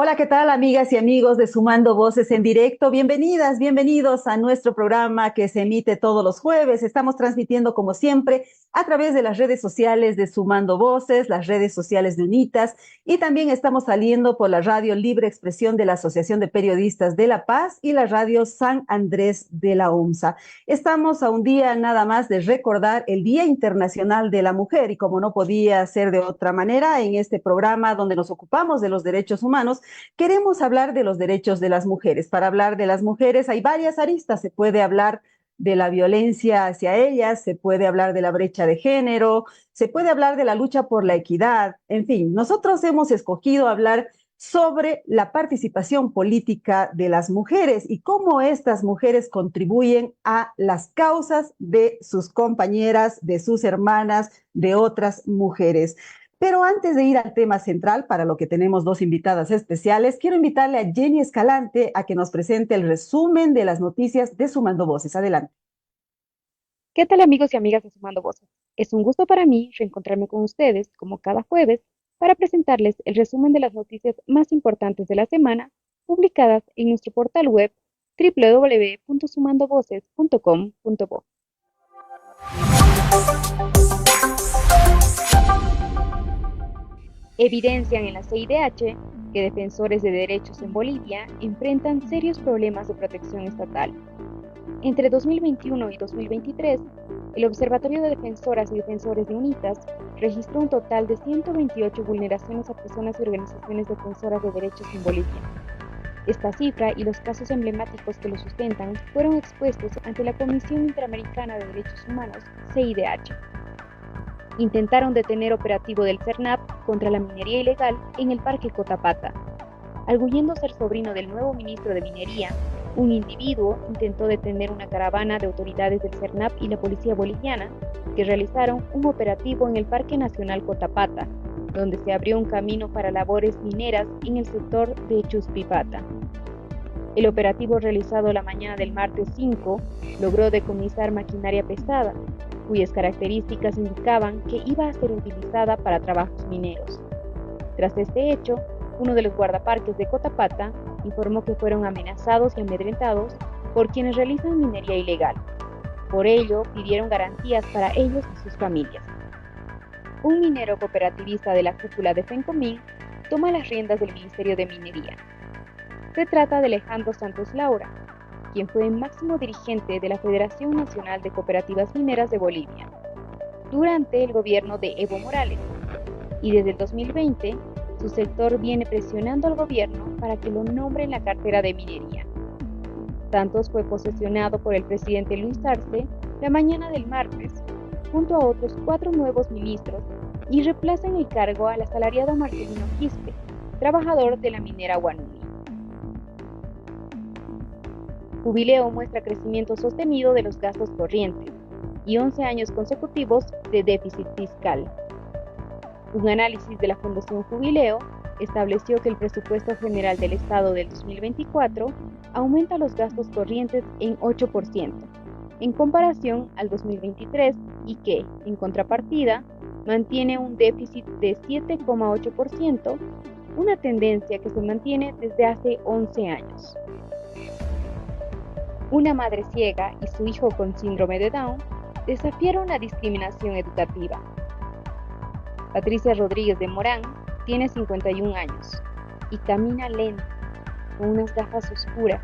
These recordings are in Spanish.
Hola, ¿qué tal, amigas y amigos de Sumando Voces en directo? Bienvenidas, bienvenidos a nuestro programa que se emite todos los jueves. Estamos transmitiendo, como siempre, a través de las redes sociales de Sumando Voces, las redes sociales de UNITAS, y también estamos saliendo por la radio Libre Expresión de la Asociación de Periodistas de La Paz y la radio San Andrés de la OMSA. Estamos a un día nada más de recordar el Día Internacional de la Mujer, y como no podía ser de otra manera, en este programa donde nos ocupamos de los derechos humanos, queremos hablar de los derechos de las mujeres. Para hablar de las mujeres hay varias aristas. Se puede hablar de la violencia hacia ellas, se puede hablar de la brecha de género, se puede hablar de la lucha por la equidad. En fin, nosotros hemos escogido hablar sobre la participación política de las mujeres y cómo estas mujeres contribuyen a las causas de sus compañeras, de sus hermanas, de otras mujeres. Pero antes de ir al tema central, para lo que tenemos dos invitadas especiales, quiero invitarle a Jenny Escalante a que nos presente el resumen de las noticias de Sumando Voces. Adelante. ¿Qué tal amigos y amigas de Sumando Voces? Es un gusto para mí reencontrarme con ustedes, como cada jueves, para presentarles el resumen de las noticias más importantes de la semana, publicadas en nuestro portal web www.sumandovoces.com.bo. Evidencian en la CIDH que defensores de derechos en Bolivia enfrentan serios problemas de protección estatal. Entre 2021 y 2023, el Observatorio de Defensoras y Defensores de UNITAS registró un total de 128 vulneraciones a personas y organizaciones defensoras de derechos en Bolivia. Esta cifra y los casos emblemáticos que lo sustentan fueron expuestos ante la Comisión Interamericana de Derechos Humanos, CIDH. Intentaron detener operativo del CERNAP contra la minería ilegal en el Parque Cotapata. Arguyendo ser sobrino del nuevo ministro de Minería, un individuo intentó detener una caravana de autoridades del CERNAP y la policía boliviana que realizaron un operativo en el Parque Nacional Cotapata, donde se abrió un camino para labores mineras en el sector de Chuspipata. El operativo realizado la mañana del martes 5 logró decomisar maquinaria pesada, cuyas características indicaban que iba a ser utilizada para trabajos mineros. Tras este hecho, uno de los guardaparques de Cotapata informó que fueron amenazados y amedrentados por quienes realizan minería ilegal. Por ello, pidieron garantías para ellos y sus familias. Un minero cooperativista de la cúpula de FENCOMIN toma las riendas del Ministerio de Minería. Se trata de Alejandro Santos Laura, quien fue el máximo dirigente de la Federación Nacional de Cooperativas Mineras de Bolivia, durante el gobierno de Evo Morales, y desde el 2020, su sector viene presionando al gobierno para que lo nombre en la cartera de minería. Santos fue posesionado por el presidente Luis Arce la mañana del martes, junto a otros 4 nuevos ministros, y reemplaza en el cargo al asalariado Marcelino Quispe, trabajador de la minera Huanuni. Jubileo muestra crecimiento sostenido de los gastos corrientes y 11 años consecutivos de déficit fiscal. Un análisis de la Fundación Jubileo estableció que el presupuesto general del Estado del 2024 aumenta los gastos corrientes en 8%, en comparación al 2023, y que, en contrapartida, mantiene un déficit de 7,8%, una tendencia que se mantiene desde hace 11 años. Una madre ciega y su hijo con síndrome de Down desafiaron la discriminación educativa. Patricia Rodríguez de Morán tiene 51 años y camina lento, con unas gafas oscuras,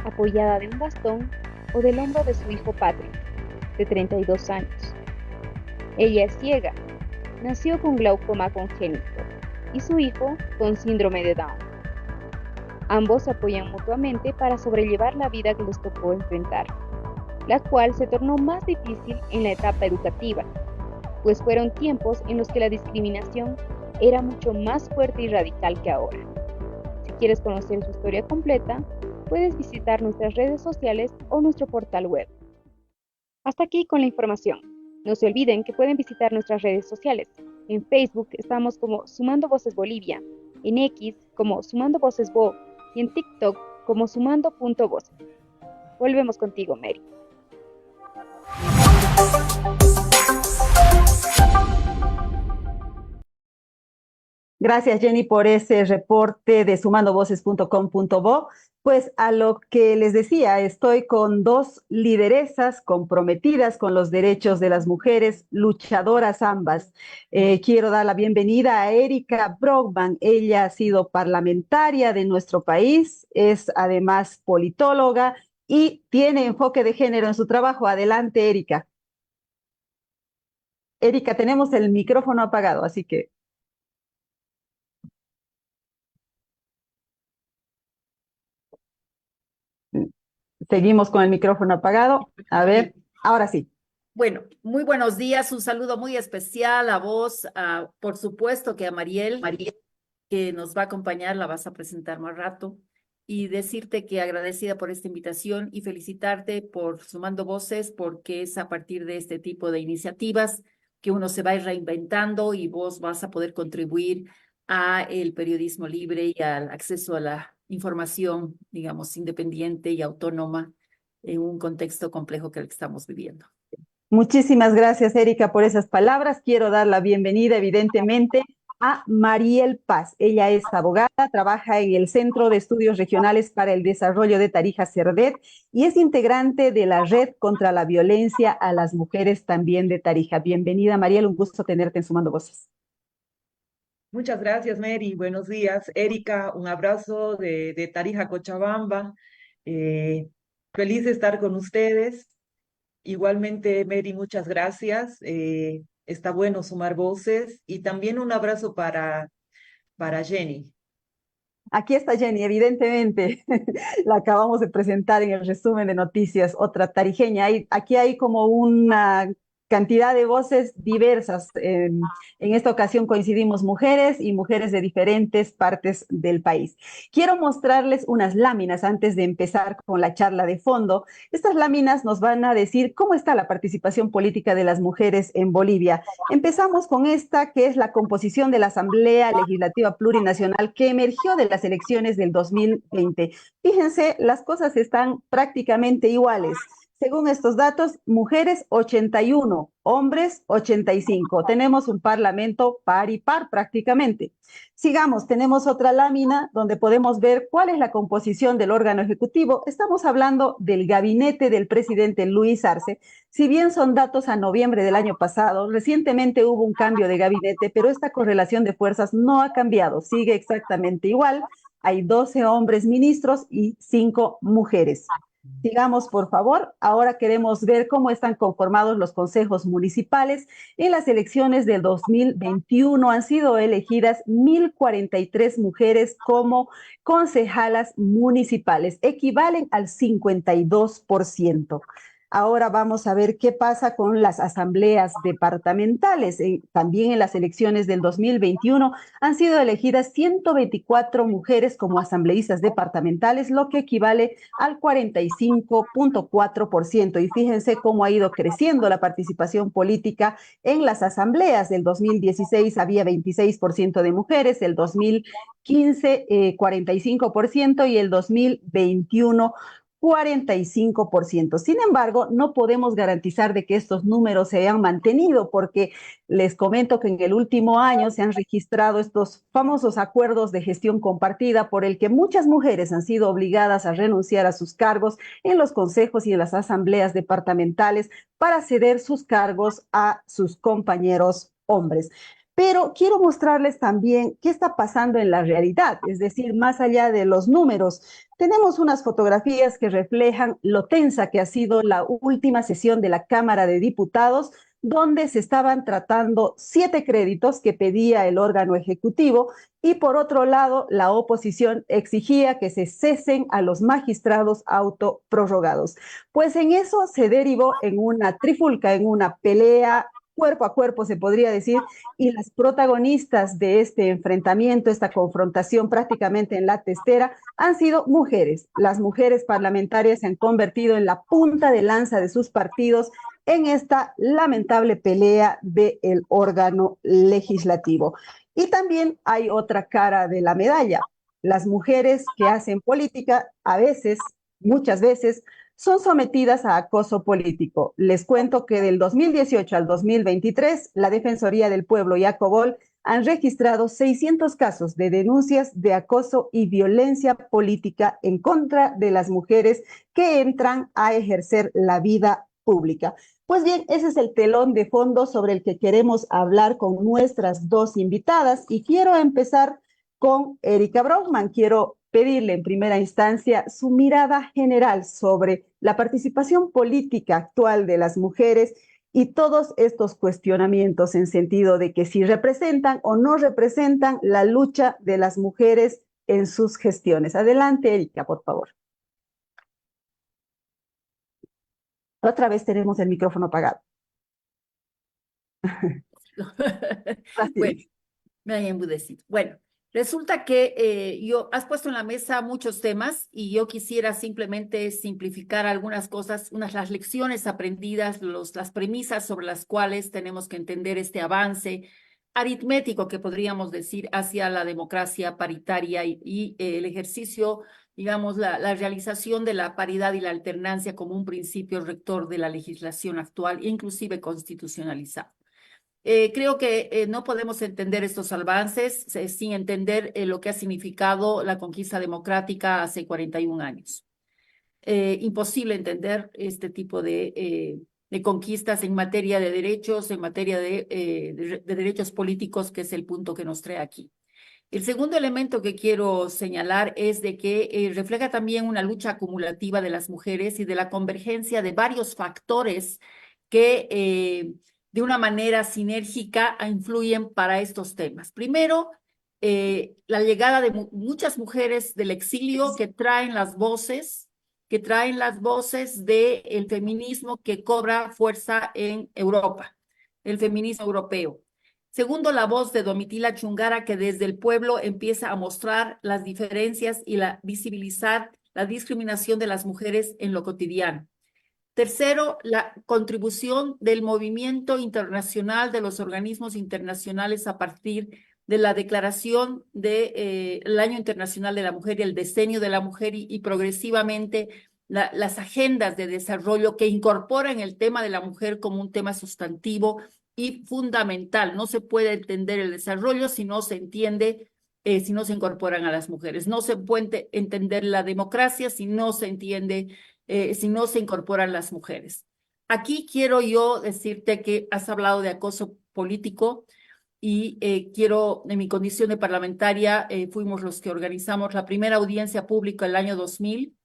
apoyada de un bastón o del hombro de su hijo Patrick, de 32 años. Ella es ciega, nació con glaucoma congénito, y su hijo con síndrome de Down. Ambos se apoyan mutuamente para sobrellevar la vida que les tocó enfrentar, la cual se tornó más difícil en la etapa educativa, pues fueron tiempos en los que la discriminación era mucho más fuerte y radical que ahora. Si quieres conocer su historia completa, puedes visitar nuestras redes sociales o nuestro portal web. Hasta aquí con la información. No se olviden que pueden visitar nuestras redes sociales. En Facebook estamos como Sumando Voces Bolivia, en X como Sumando Voces Bo y en TikTok como sumando.voces. Volvemos contigo, Mary. Gracias, Jenny, por ese reporte de sumandovoces.com.bo. Pues a lo que les decía, estoy con dos lideresas comprometidas con los derechos de las mujeres, luchadoras ambas. Quiero dar la bienvenida a Erika Brockman. Ella ha sido parlamentaria de nuestro país, es además politóloga y tiene enfoque de género en su trabajo. Adelante, Erika. Erika, tenemos el micrófono apagado, así que seguimos con el micrófono apagado. A ver, ahora sí. Bueno, muy buenos días, un saludo muy especial a vos, por supuesto que a Mariel, que nos va a acompañar, la vas a presentar más rato, y decirte que agradecida por esta invitación y felicitarte por Sumando Voces, porque es a partir de este tipo de iniciativas que uno se va a ir reinventando y vos vas a poder contribuir a el periodismo libre y al acceso a la información, digamos, independiente y autónoma en un contexto complejo que el que estamos viviendo. Muchísimas gracias, Erika, por esas palabras. Quiero dar la bienvenida, evidentemente, a Mariel Paz. Ella es abogada, trabaja en el Centro de Estudios Regionales para el Desarrollo de Tarija CERDET y es integrante de la Red contra la Violencia a las Mujeres también de Tarija. Bienvenida, Mariel, un gusto tenerte en Sumando Voces. Muchas gracias, Mary. Buenos días. Erika, un abrazo de Tarija, Cochabamba. Feliz de estar con ustedes. Igualmente, Mary, muchas gracias. Está bueno sumar voces. Y también un abrazo para Jenny. Aquí está Jenny, evidentemente, la acabamos de presentar en el resumen de noticias, otra tarijeña. Aquí hay como una cantidad de voces diversas. En esta ocasión coincidimos mujeres y mujeres de diferentes partes del país. Quiero mostrarles unas láminas antes de empezar con la charla de fondo. Estas láminas nos van a decir cómo está la participación política de las mujeres en Bolivia. Empezamos con esta, que es la composición de la Asamblea Legislativa Plurinacional que emergió de las elecciones del 2020. Fíjense, las cosas están prácticamente iguales. Según estos datos, mujeres 81, hombres 85. Tenemos un parlamento par y par prácticamente. Sigamos, tenemos otra lámina donde podemos ver cuál es la composición del órgano ejecutivo. Estamos hablando del gabinete del presidente Luis Arce. Si bien son datos a noviembre del año pasado, recientemente hubo un cambio de gabinete, pero esta correlación de fuerzas no ha cambiado, sigue exactamente igual. Hay 12 hombres ministros y 5 mujeres. Sigamos, por favor. Ahora queremos ver cómo están conformados los consejos municipales. En las elecciones del 2021 han sido elegidas 1,043 mujeres como concejalas municipales, equivalen al 52%. Ahora vamos a ver qué pasa con las asambleas departamentales. También en las elecciones del 2021 han sido elegidas 124 mujeres como asambleístas departamentales, lo que equivale al 45.4%. Y fíjense cómo ha ido creciendo la participación política en las asambleas. Del 2016 había 26% de mujeres, el 2015 45% y el 2021 45%. Sin embargo, no podemos garantizar de que estos números se hayan mantenido porque les comento que en el último año se han registrado estos famosos acuerdos de gestión compartida por el que muchas mujeres han sido obligadas a renunciar a sus cargos en los consejos y en las asambleas departamentales para ceder sus cargos a sus compañeros hombres. Pero quiero mostrarles también qué está pasando en la realidad, es decir, más allá de los números. Tenemos unas fotografías que reflejan lo tensa que ha sido la última sesión de la Cámara de Diputados, donde se estaban tratando 7 créditos que pedía el órgano ejecutivo y por otro lado la oposición exigía que se cesen a los magistrados autoprorrogados. Pues en eso se derivó en una trifulca, en una pelea cuerpo a cuerpo, se podría decir, y las protagonistas de este enfrentamiento, esta confrontación prácticamente en la testera, han sido mujeres. Las mujeres parlamentarias se han convertido en la punta de lanza de sus partidos en esta lamentable pelea del órgano legislativo. Y también hay otra cara de la medalla. Las mujeres que hacen política a veces, muchas veces, son sometidas a acoso político. Les cuento que del 2018 al 2023, la Defensoría del Pueblo y ACOBOL han registrado 600 casos de denuncias de acoso y violencia política en contra de las mujeres que entran a ejercer la vida pública. Pues bien, ese es el telón de fondo sobre el que queremos hablar con nuestras dos invitadas y quiero empezar con Erika Braunman. Quiero pedirle en primera instancia su mirada general sobre la participación política actual de las mujeres y todos estos cuestionamientos en sentido de que si representan o no representan la lucha de las mujeres en sus gestiones. Adelante, Erika, por favor. Otra vez tenemos el micrófono apagado. Bueno, me han embudecido. Bueno, resulta que has puesto en la mesa muchos temas y yo quisiera simplemente simplificar algunas cosas, las lecciones aprendidas, las premisas sobre las cuales tenemos que entender este avance aritmético que podríamos decir hacia la democracia paritaria y el ejercicio, digamos, la realización de la paridad y la alternancia como un principio rector de la legislación actual, inclusive constitucionalizado. Creo que no podemos entender estos avances sin entender lo que ha significado la conquista democrática hace 41 años. Imposible entender este tipo de conquistas en materia de derechos, en materia de derechos políticos, que es el punto que nos trae aquí. El segundo elemento que quiero señalar es de que refleja también una lucha acumulativa de las mujeres y de la convergencia de varios factores que de una manera sinérgica influyen para estos temas. Primero, la llegada de muchas mujeres del exilio que traen las voces del feminismo que cobra fuerza en Europa, el feminismo europeo. Segundo, la voz de Domitila Chungara, que desde el pueblo empieza a mostrar las diferencias y visibilizar la discriminación de las mujeres en lo cotidiano. Tercero, la contribución del movimiento internacional, de los organismos internacionales a partir de la declaración del Año Internacional de la Mujer y el Decenio de la Mujer y progresivamente las agendas de desarrollo que incorporan el tema de la mujer como un tema sustantivo y fundamental. No se puede entender el desarrollo si no se entiende, si no se incorporan a las mujeres. No se puede entender la democracia si no se entiende si no se incorporan las mujeres. Aquí quiero yo decirte que has hablado de acoso político y quiero, en mi condición de parlamentaria, fuimos los que organizamos la primera audiencia pública el año 2000,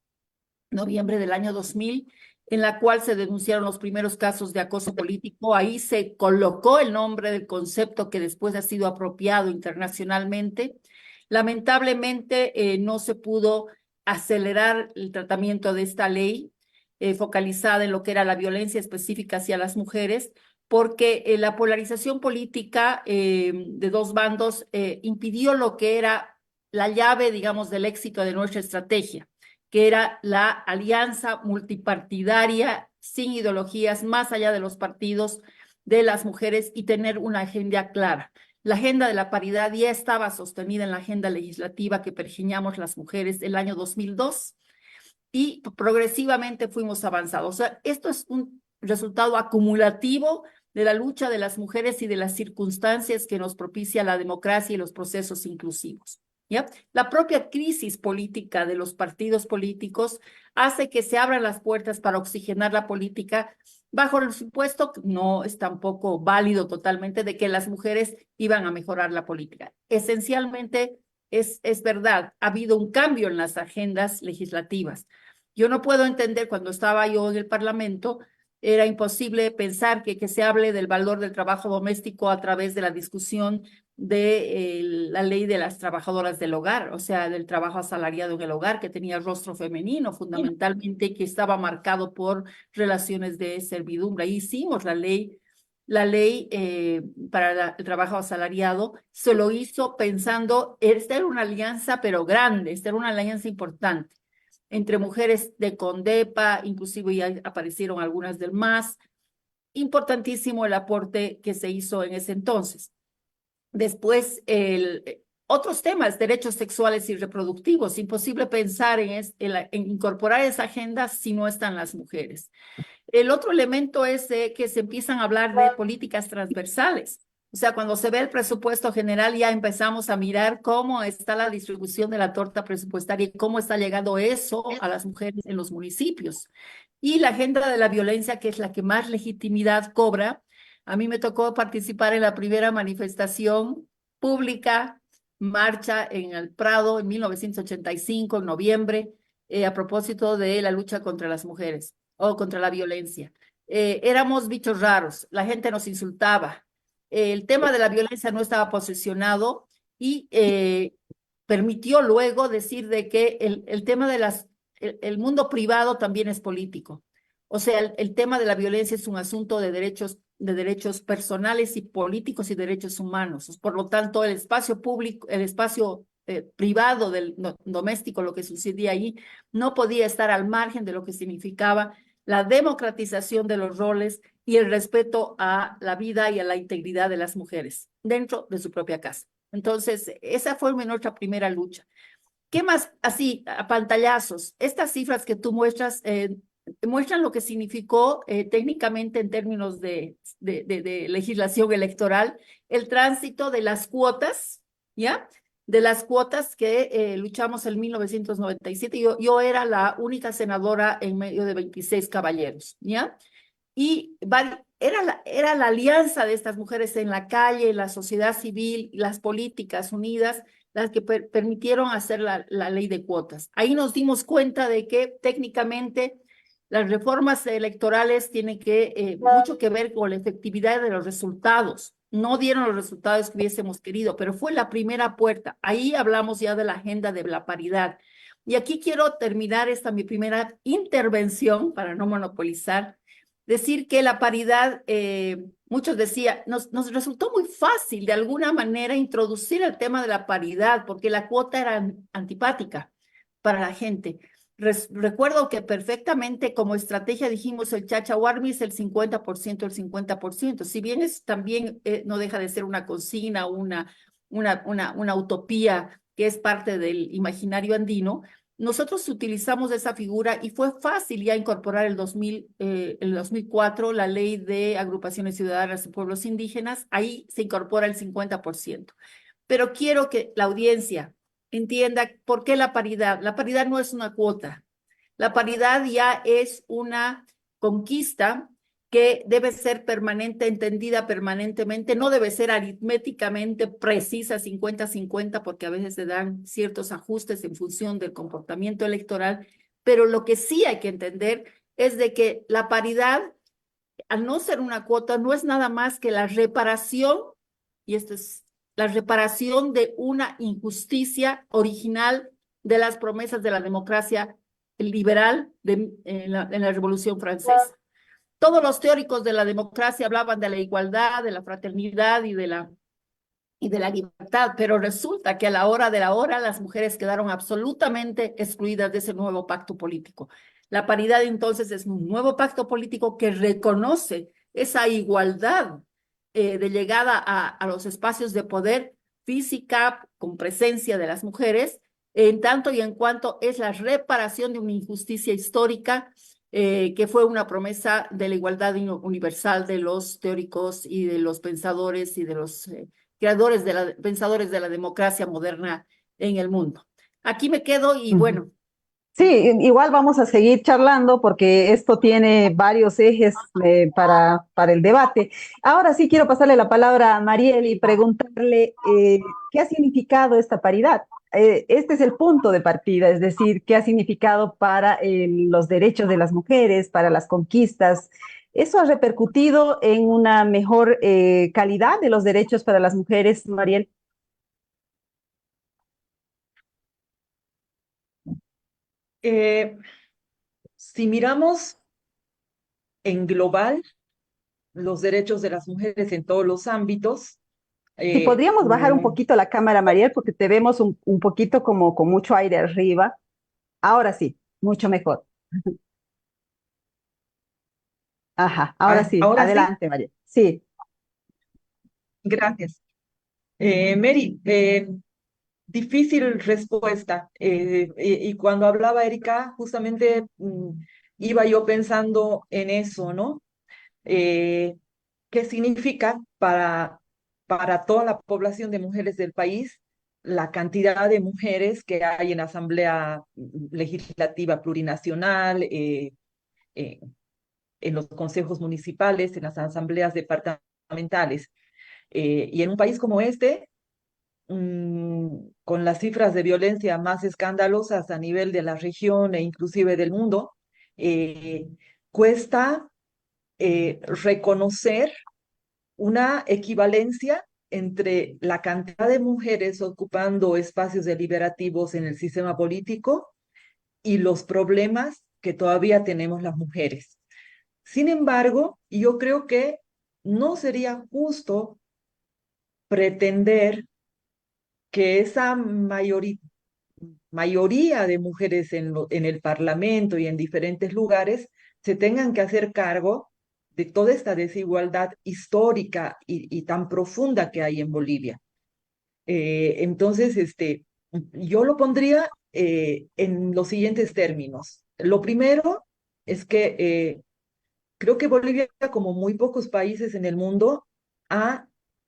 noviembre del año 2000, en la cual se denunciaron los primeros casos de acoso político. Ahí se colocó el nombre del concepto que después ha sido apropiado internacionalmente. Lamentablemente no se pudo acelerar el tratamiento de esta ley focalizada en lo que era la violencia específica hacia las mujeres, porque la polarización política de dos bandos impidió lo que era la llave, digamos, del éxito de nuestra estrategia, que era la alianza multipartidaria, sin ideologías, más allá de los partidos, de las mujeres y tener una agenda clara. La agenda de la paridad ya estaba sostenida en la agenda legislativa que pergeñamos las mujeres el año 2002 y progresivamente fuimos avanzando. O sea, esto es un resultado acumulativo de la lucha de las mujeres y de las circunstancias que nos propicia la democracia y los procesos inclusivos. ¿Ya? La propia crisis política de los partidos políticos hace que se abran las puertas para oxigenar la política bajo el supuesto, no es tampoco válido totalmente, de que las mujeres iban a mejorar la política. Esencialmente es verdad, ha habido un cambio en las agendas legislativas. Yo no puedo entender, cuando estaba yo en el Parlamento, era imposible pensar que se hable del valor del trabajo doméstico a través de la discusión de la ley de las trabajadoras del hogar, o sea, del trabajo asalariado en el hogar, que tenía rostro femenino fundamentalmente, que estaba marcado por relaciones de servidumbre. Ahí hicimos la ley para el trabajo asalariado, se lo hizo pensando, esta era una alianza pero grande, esta era una alianza importante, entre mujeres de Condepa, inclusive ya aparecieron algunas del MAS, importantísimo el aporte que se hizo en ese entonces. Después, otros temas, derechos sexuales y reproductivos, imposible pensar en incorporar esa agenda si no están las mujeres. El otro elemento es que se empiezan a hablar de políticas transversales. O sea, cuando se ve el presupuesto general, ya empezamos a mirar cómo está la distribución de la torta presupuestaria y cómo está llegando eso a las mujeres en los municipios. Y la agenda de la violencia, que es la que más legitimidad cobra. A mí me tocó participar en la primera manifestación pública, marcha en el Prado en 1985, en noviembre, a propósito de la lucha contra las mujeres o contra la violencia. Éramos bichos raros, la gente nos insultaba, el tema de la violencia no estaba posicionado y permitió luego decir de que el tema de el mundo privado también es político. O sea, el tema de la violencia es un asunto de derechos personales y políticos y derechos humanos. Por lo tanto, el espacio público, el espacio privado del doméstico, lo que sucedía ahí, no podía estar al margen de lo que significaba la democratización de los roles y el respeto a la vida y a la integridad de las mujeres dentro de su propia casa. Entonces, esa fue nuestra primera lucha. ¿Qué más? Así, a pantallazos, estas cifras que tú muestras muestran lo que significó técnicamente en términos de legislación electoral el tránsito de las cuotas, ¿ya? De las cuotas que luchamos en 1997. Yo era la única senadora en medio de 26 caballeros, ¿ya? Y era la alianza de estas mujeres en la calle, la sociedad civil, las políticas unidas, las que permitieron hacer la ley de cuotas. Ahí nos dimos cuenta de que técnicamente las reformas electorales tienen mucho que ver con la efectividad de los resultados. No dieron los resultados que hubiésemos querido, pero fue la primera puerta. Ahí hablamos ya de la agenda de la paridad. Y aquí quiero terminar mi primera intervención para no monopolizar, decir que la paridad, muchos decían, nos resultó muy fácil de alguna manera introducir el tema de la paridad, porque la cuota era antipática para la gente. Recuerdo que perfectamente como estrategia dijimos el chachahuarmi es el 50%, el 50%. Si bien es también no deja de ser una consigna, una utopía que es parte del imaginario andino, nosotros utilizamos esa figura y fue fácil ya incorporar el 2004 la ley de agrupaciones ciudadanas de pueblos indígenas, ahí se incorpora el 50%. Pero quiero que la audiencia entienda por qué la paridad. La paridad no es una cuota. La paridad ya es una conquista que debe ser permanente, entendida permanentemente, no debe ser aritméticamente precisa 50-50, porque a veces se dan ciertos ajustes en función del comportamiento electoral, pero lo que sí hay que entender es de que la paridad, al no ser una cuota, no es nada más que la reparación, y esto es la reparación de una injusticia original de las promesas de la democracia liberal en la Revolución Francesa. Todos los teóricos de la democracia hablaban de la igualdad, de la fraternidad y de la libertad, pero resulta que a la hora de la hora las mujeres quedaron absolutamente excluidas de ese nuevo pacto político. La paridad entonces es un nuevo pacto político que reconoce esa igualdad de llegada a los espacios de poder física con presencia de las mujeres, en tanto y en cuanto es la reparación de una injusticia histórica que fue una promesa de la igualdad universal de los teóricos y de los pensadores y de los creadores pensadores de la democracia moderna en el mundo. Aquí me quedo y bueno. Sí, igual vamos a seguir charlando porque esto tiene varios ejes para el debate. Ahora sí quiero pasarle la palabra a Mariel y preguntarle qué ha significado esta paridad. Este es el punto de partida, es decir, qué ha significado para los derechos de las mujeres, para las conquistas. ¿Eso ha repercutido en una mejor calidad de los derechos para las mujeres, Mariel? Si miramos en global los derechos de las mujeres en todos los ámbitos, Si podríamos bajar un mm, poquito la cámara, Mariel, porque te vemos un poquito como con mucho aire arriba. Ahora sí, mucho mejor. Ajá, ahora sí, ahora sí, adelante, Mariel. Sí. gracias. Mary, difícil respuesta. Y cuando hablaba Erika, justamente iba yo pensando en eso, ¿no? ¿Qué significa para toda la población de mujeres del país, la cantidad de mujeres que hay en la Asamblea Legislativa Plurinacional, eh, en los consejos municipales, en las asambleas departamentales. Y en un país como este, con las cifras de violencia más escandalosas a nivel de la región e inclusive del mundo, eh, cuesta reconocer una equivalencia entre la cantidad de mujeres ocupando espacios deliberativos en el sistema político y los problemas que todavía tenemos las mujeres. Sin embargo, yo creo que no sería justo pretender que esa mayoría de mujeres en el Parlamento y en diferentes lugares se tengan que hacer cargo de toda esta desigualdad histórica y tan profunda que hay en Bolivia. Entonces, yo lo pondría en los siguientes términos. Lo primero es que creo que Bolivia, como muy pocos países en el mundo, ha,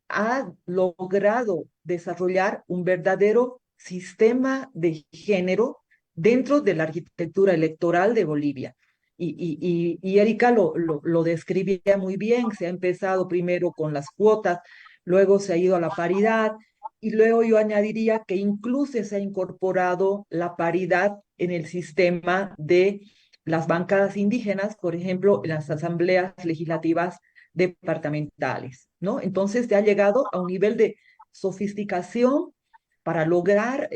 ha logrado desarrollar un verdadero sistema de género dentro de la arquitectura electoral de Bolivia. Y Erika lo describía muy bien. Se ha empezado primero con las cuotas, luego se ha ido a la paridad, y luego yo añadiría que incluso se ha incorporado la paridad en el sistema de las bancadas indígenas, por ejemplo, en las asambleas legislativas departamentales, ¿no? Entonces se ha llegado a un nivel de sofisticación para lograr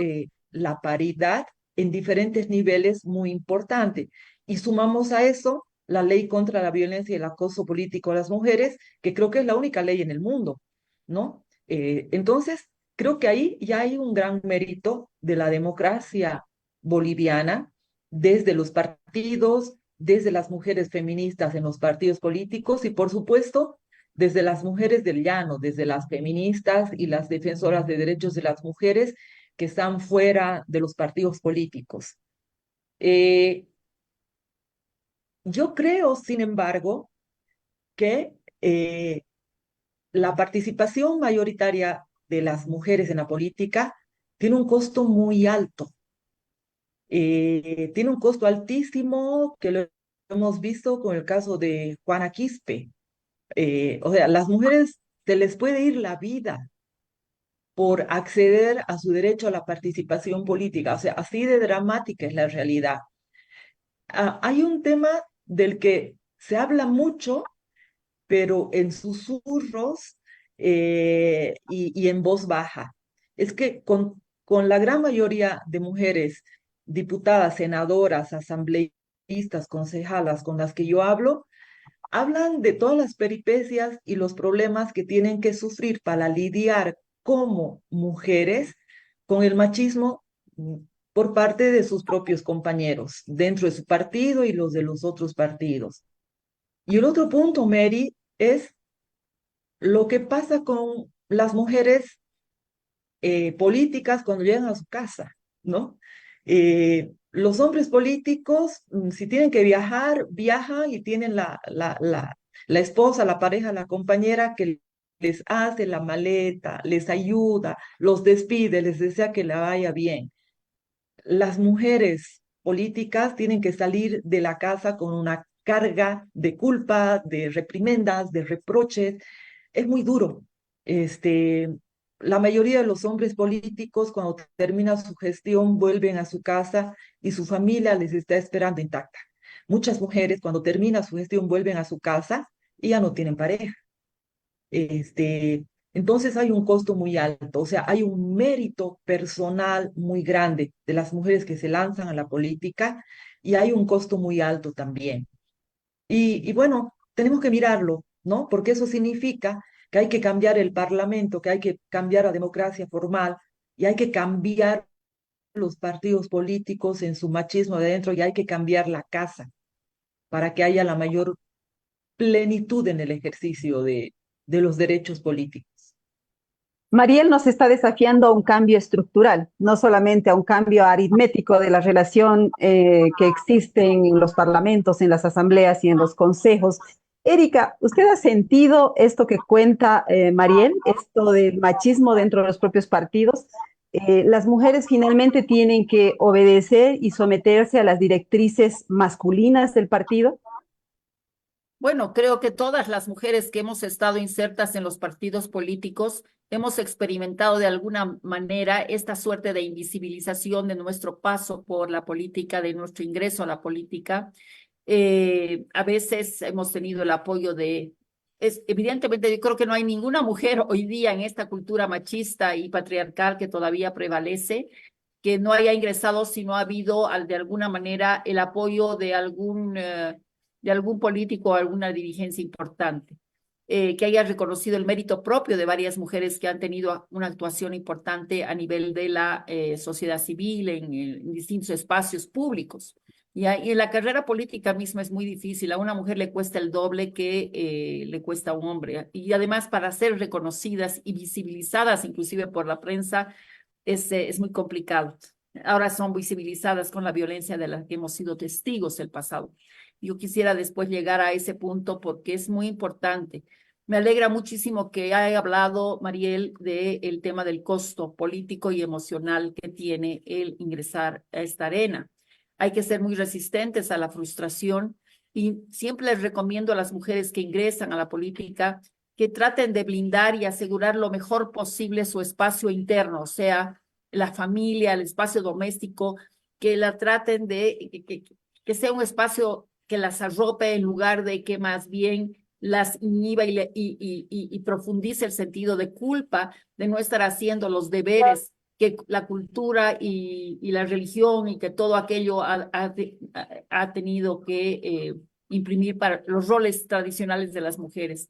la paridad en diferentes niveles muy importante. Y sumamos a eso la ley contra la violencia y el acoso político a las mujeres, que creo que es la única ley en el mundo, ¿no? Entonces, creo que ahí ya hay un gran mérito de la democracia boliviana, desde los partidos, desde las mujeres feministas en los partidos políticos y, por supuesto, desde las mujeres del llano, desde las feministas y las defensoras de derechos de las mujeres que están fuera de los partidos políticos. Eh, yo creo, sin embargo, que la participación mayoritaria de las mujeres en la política tiene un costo muy alto. Tiene un costo altísimo que lo hemos visto con el caso de Juana Quispe. O sea, las mujeres se les puede ir la vida por acceder a su derecho a la participación política. O sea, así de dramática es la realidad. Hay un tema del que se habla mucho, pero en susurros y en voz baja. Es que con la gran mayoría de mujeres diputadas, senadoras, asambleístas, concejalas con las que yo hablo, hablan de todas las peripecias y los problemas que tienen que sufrir para lidiar como mujeres con el machismo por parte de sus propios compañeros, dentro de su partido y los de los otros partidos. Y el otro punto, Mary, es lo que pasa con las mujeres políticas cuando llegan a su casa, ¿no? Los hombres políticos, si tienen que viajar, viajan y tienen la esposa, la pareja, la compañera que les hace la maleta, les ayuda, los despide, les desea que la vaya bien. Las mujeres políticas tienen que salir de la casa con una carga de culpa, de reprimendas, de reproches. Es muy duro. Este, la mayoría de los hombres políticos, cuando termina su gestión, vuelven a su casa y su familia les está esperando intacta. Muchas mujeres, cuando termina su gestión, vuelven a su casa y ya no tienen pareja. Entonces hay un costo muy alto, o sea, hay un mérito personal muy grande de las mujeres que se lanzan a la política y hay un costo muy alto también. Y bueno, tenemos que mirarlo, ¿no? Porque eso significa que hay que cambiar el parlamento, que hay que cambiar la democracia formal y hay que cambiar los partidos políticos en su machismo de dentro y hay que cambiar la casa para que haya la mayor plenitud en el ejercicio de los derechos políticos. Mariel nos está desafiando a un cambio estructural, no solamente a un cambio aritmético de la relación que existe en los parlamentos, en las asambleas y en los consejos, Erika, ¿usted ha sentido esto que cuenta Mariel, esto del machismo dentro de los propios partidos? Las mujeres finalmente tienen que obedecer y someterse a las directrices masculinas del partido. Bueno, creo que todas las mujeres que hemos estado insertas en los partidos políticos hemos experimentado de alguna manera esta suerte de invisibilización de nuestro paso por la política, de nuestro ingreso a la política. A veces hemos tenido el apoyo evidentemente yo creo que no hay ninguna mujer hoy día en esta cultura machista y patriarcal que todavía prevalece, que no haya ingresado si no ha habido de alguna manera el apoyo de algún político o alguna dirigencia importante, que haya reconocido el mérito propio de varias mujeres que han tenido una actuación importante a nivel de la sociedad civil, en distintos espacios públicos. Y en la carrera política misma es muy difícil. A una mujer le cuesta el doble que le cuesta a un hombre. Y además para ser reconocidas y visibilizadas inclusive por la prensa es muy complicado. Ahora son visibilizadas con la violencia de la que hemos sido testigos el pasado. Yo quisiera después llegar a ese punto porque es muy importante. Me alegra muchísimo que haya hablado, Mariel, del tema del costo político y emocional que tiene el ingresar a esta arena. Hay que ser muy resistentes a la frustración y siempre les recomiendo a las mujeres que ingresan a la política que traten de blindar y asegurar lo mejor posible su espacio interno, o sea, la familia, el espacio doméstico, que la traten que sea un espacio que las arrope en lugar de que más bien las inhiba y profundice el sentido de culpa de no estar haciendo los deberes que la cultura y la religión y que todo aquello ha tenido que imprimir para los roles tradicionales de las mujeres.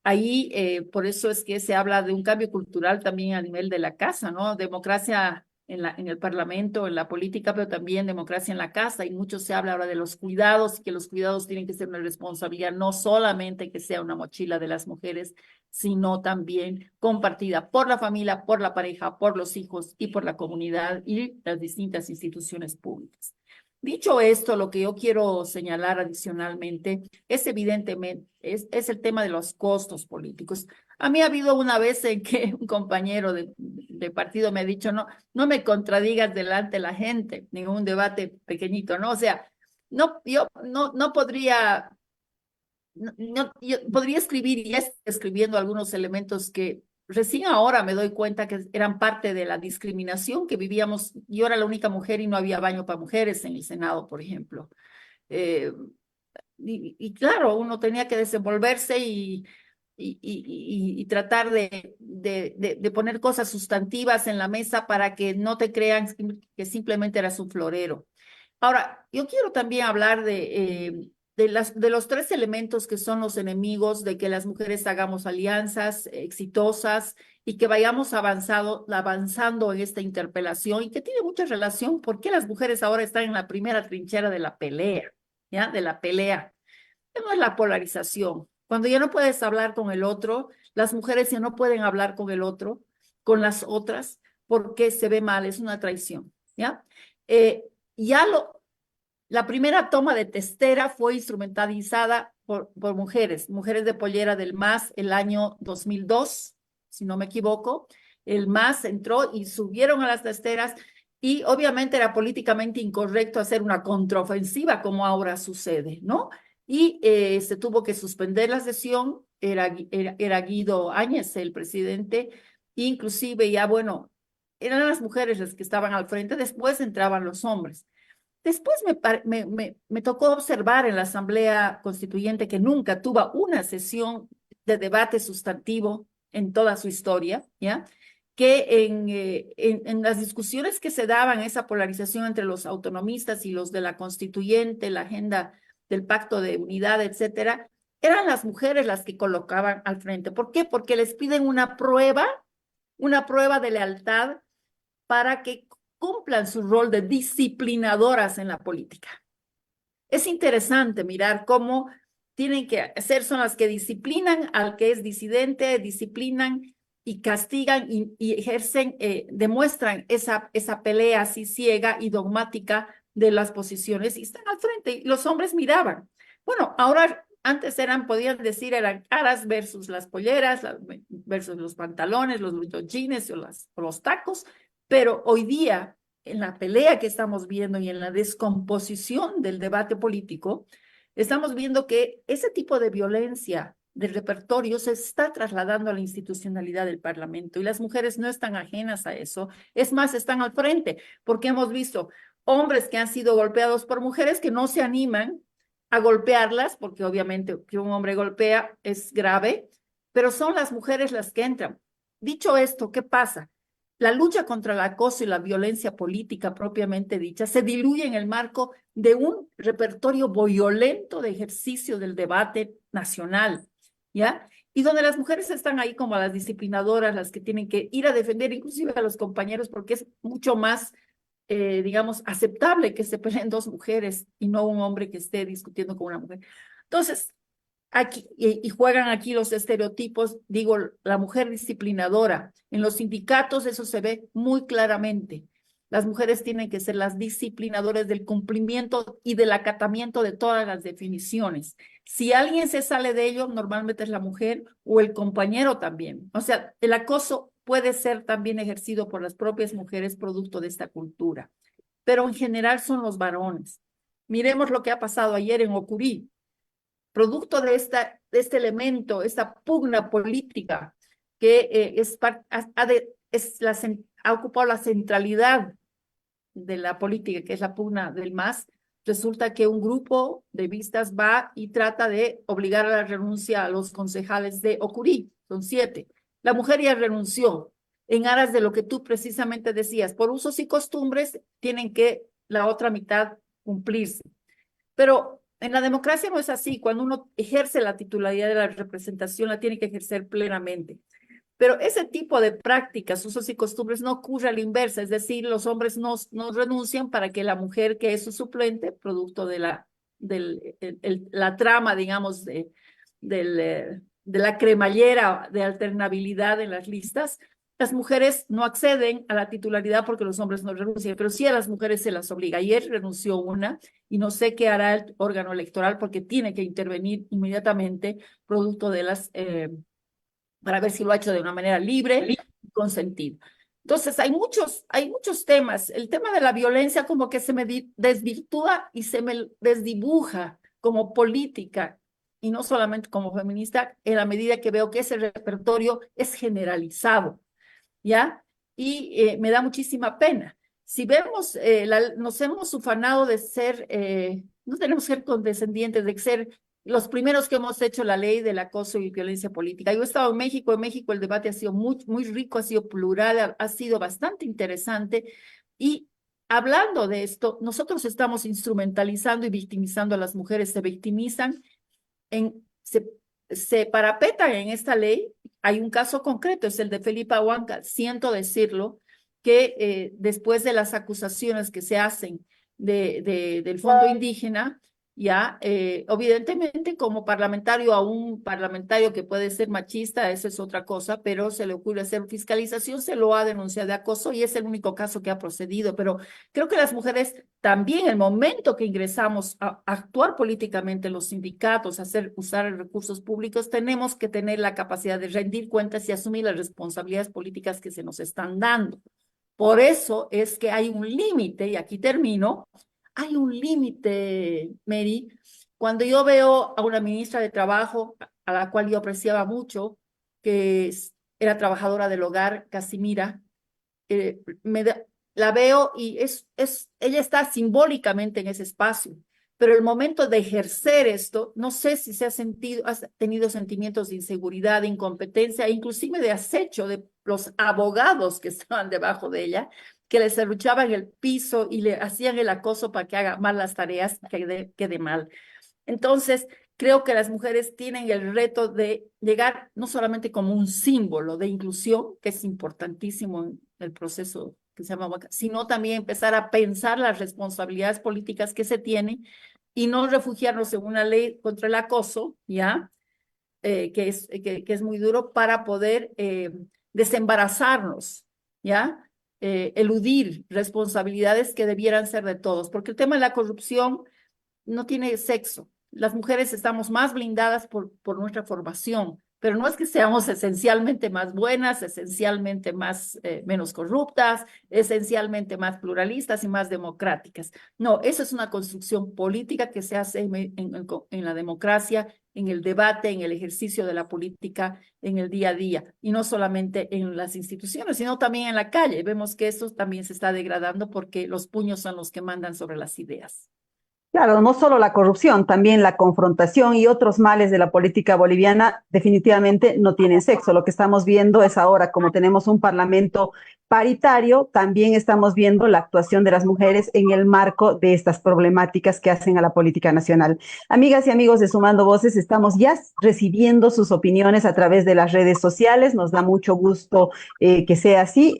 Ahí, por eso es que se habla de un cambio cultural también a nivel de la casa, ¿no? Democracia en el parlamento, en la política, pero también democracia en la casa. Y mucho se habla ahora de los cuidados y que los cuidados tienen que ser una responsabilidad, no solamente que sea una mochila de las mujeres, sino también compartida por la familia, por la pareja, por los hijos y por la comunidad y las distintas instituciones públicas. Dicho esto, lo que yo quiero señalar adicionalmente es evidentemente, es el tema de los costos políticos. A mí ha habido una vez en que un compañero de partido me ha dicho, no me contradigas delante de la gente, ningún debate pequeñito, ¿no? O sea, yo no podría, yo podría escribir y ya estoy escribiendo algunos elementos que recién ahora me doy cuenta que eran parte de la discriminación que vivíamos. Yo era la única mujer y no había baño para mujeres en el Senado, por ejemplo. Eh, y claro, uno tenía que desenvolverse y tratar de poner cosas sustantivas en la mesa para que no te crean que simplemente eras un florero. Ahora, yo quiero también hablar de los tres elementos que son los enemigos de que las mujeres hagamos alianzas exitosas y que vayamos avanzando en esta interpelación y que tiene mucha relación por qué las mujeres ahora están en la primera trinchera de la pelea, ¿ya? De la pelea. No es la polarización. Cuando ya no puedes hablar con el otro, las mujeres ya no pueden hablar con el otro, con las otras, porque se ve mal, es una traición, ¿ya? Ya la primera toma de testera fue instrumentalizada por mujeres de Pollera del MAS el año 2002, si no me equivoco. El MAS entró y subieron a las testeras y obviamente era políticamente incorrecto hacer una contraofensiva como ahora sucede, ¿no? Y se tuvo que suspender la sesión, era Guido Áñez el presidente, inclusive ya, bueno, eran las mujeres las que estaban al frente, después entraban los hombres. Después me tocó observar en la Asamblea Constituyente que nunca tuvo una sesión de debate sustantivo en toda su historia, ¿ya? Que en las discusiones que se daban, esa polarización entre los autonomistas y los de la Constituyente, la agenda del Pacto de Unidad, etcétera, eran las mujeres las que colocaban al frente. ¿Por qué? Porque les piden una prueba de lealtad para que cumplan su rol de disciplinadoras en la política. Es interesante mirar cómo tienen que ser, son las que disciplinan al que es disidente, disciplinan y castigan y ejercen, demuestran esa pelea así ciega y dogmática de las posiciones y están al frente. Y los hombres miraban. Bueno, ahora antes podían decir, eran caras versus las polleras, versus los pantalones, los jeans o los tacos, pero hoy día, en la pelea que estamos viendo y en la descomposición del debate político, estamos viendo que ese tipo de violencia del repertorio se está trasladando a la institucionalidad del Parlamento y las mujeres no están ajenas a eso. Es más, están al frente, porque hemos visto hombres que han sido golpeados por mujeres que no se animan a golpearlas, porque obviamente que un hombre golpea es grave, pero son las mujeres las que entran. Dicho esto, ¿qué pasa? La lucha contra el acoso y la violencia política propiamente dicha se diluye en el marco de un repertorio violento de ejercicio del debate nacional, ¿ya? Y donde las mujeres están ahí como las disciplinadoras, las que tienen que ir a defender inclusive a los compañeros, porque es mucho más, digamos, aceptable que se peleen dos mujeres y no un hombre que esté discutiendo con una mujer. Entonces, aquí, y juegan aquí los estereotipos, digo, la mujer disciplinadora. En los sindicatos eso se ve muy claramente. Las mujeres tienen que ser las disciplinadoras del cumplimiento y del acatamiento de todas las definiciones. Si alguien se sale de ello, normalmente es la mujer o el compañero también. O sea, el acoso puede ser también ejercido por las propias mujeres producto de esta cultura, pero en general son los varones. Miremos lo que ha pasado ayer en Ocurí, producto de este elemento, esta pugna política que ha ocupado la centralidad de la política, que es la pugna del MAS. Resulta que un grupo de vistas va y trata de obligar a la renuncia a los concejales de Ocurí, son 7. La mujer ya renunció en aras de lo que tú precisamente decías, por usos y costumbres tienen que la otra mitad cumplirse. Pero en la democracia no es así. Cuando uno ejerce la titularidad de la representación, la tiene que ejercer plenamente. Pero ese tipo de prácticas, usos y costumbres no ocurre a la inversa, es decir, los hombres no renuncian para que la mujer que es su suplente, producto de la trama, digamos, de la cremallera de alternabilidad en las listas, las mujeres no acceden a la titularidad porque los hombres no renuncian, pero sí a las mujeres se las obliga. Ayer renunció una y no sé qué hará el órgano electoral porque tiene que intervenir inmediatamente producto de para ver si lo ha hecho de una manera libre y con sentido. Entonces, hay muchos temas. El tema de la violencia como que se me desvirtúa y se me desdibuja como política y no solamente como feminista en la medida que veo que ese repertorio es generalizado, ¿ya? Y me da muchísima pena. Si vemos, nos hemos ufanado de ser, no tenemos que ser condescendientes, de ser los primeros que hemos hecho la ley del acoso y violencia política. Yo he estado en México el debate ha sido muy rico, ha sido plural, ha sido bastante interesante. Y hablando de esto, nosotros estamos instrumentalizando y victimizando a las mujeres, se victimizan, se parapetan en esta ley. Hay un caso concreto, es el de Felipa Huanca, siento decirlo, que después de las acusaciones que se hacen del Fondo Indígena, ya, evidentemente como parlamentario a un parlamentario que puede ser machista, eso es otra cosa, pero se le ocurre hacer fiscalización, se lo ha denunciado de acoso y es el único caso que ha procedido, pero creo que las mujeres también el momento que ingresamos a actuar políticamente en los sindicatos, usar recursos públicos, tenemos que tener la capacidad de rendir cuentas y asumir las responsabilidades políticas que se nos están dando. Por eso es que hay un límite, y aquí termino, hay un límite, Mary, cuando yo veo a una ministra de Trabajo, a la cual yo apreciaba mucho, que era trabajadora del hogar, Casimira, la veo y ella está simbólicamente en ese espacio, pero el momento de ejercer esto, no sé si has tenido sentimientos de inseguridad, de incompetencia, inclusive de acecho de los abogados que estaban debajo de ella, que le serruchaban el piso y le hacían el acoso para que haga mal las tareas, que quede mal. Entonces, creo que las mujeres tienen el reto de llegar no solamente como un símbolo de inclusión, que es importantísimo en el proceso que se llama, sino también empezar a pensar las responsabilidades políticas que se tienen y no refugiarnos en una ley contra el acoso, ¿ya? Que es muy duro para poder desembarazarnos, ¿ya? Eludir responsabilidades que debieran ser de todos, porque el tema de la corrupción no tiene sexo. las mujeres estamos más blindadas por nuestra formación, pero no es que seamos esencialmente más buenas, esencialmente más, menos corruptas, esencialmente más pluralistas y más democráticas. No, eso es una construcción política que se hace en la democracia, en el debate, en el ejercicio de la política, en el día a día, y no solamente en las instituciones, sino también en la calle. Vemos que esto también se está degradando porque los puños son los que mandan sobre las ideas. Claro, no solo la corrupción, también la confrontación y otros males de la política boliviana definitivamente no tienen sexo. Lo que estamos viendo es ahora, como tenemos un parlamento paritario, también estamos viendo la actuación de las mujeres en el marco de estas problemáticas que hacen a la política nacional. Amigas y amigos de Sumando Voces, estamos ya recibiendo sus opiniones a través de las redes sociales. Nos da mucho gusto que sea así.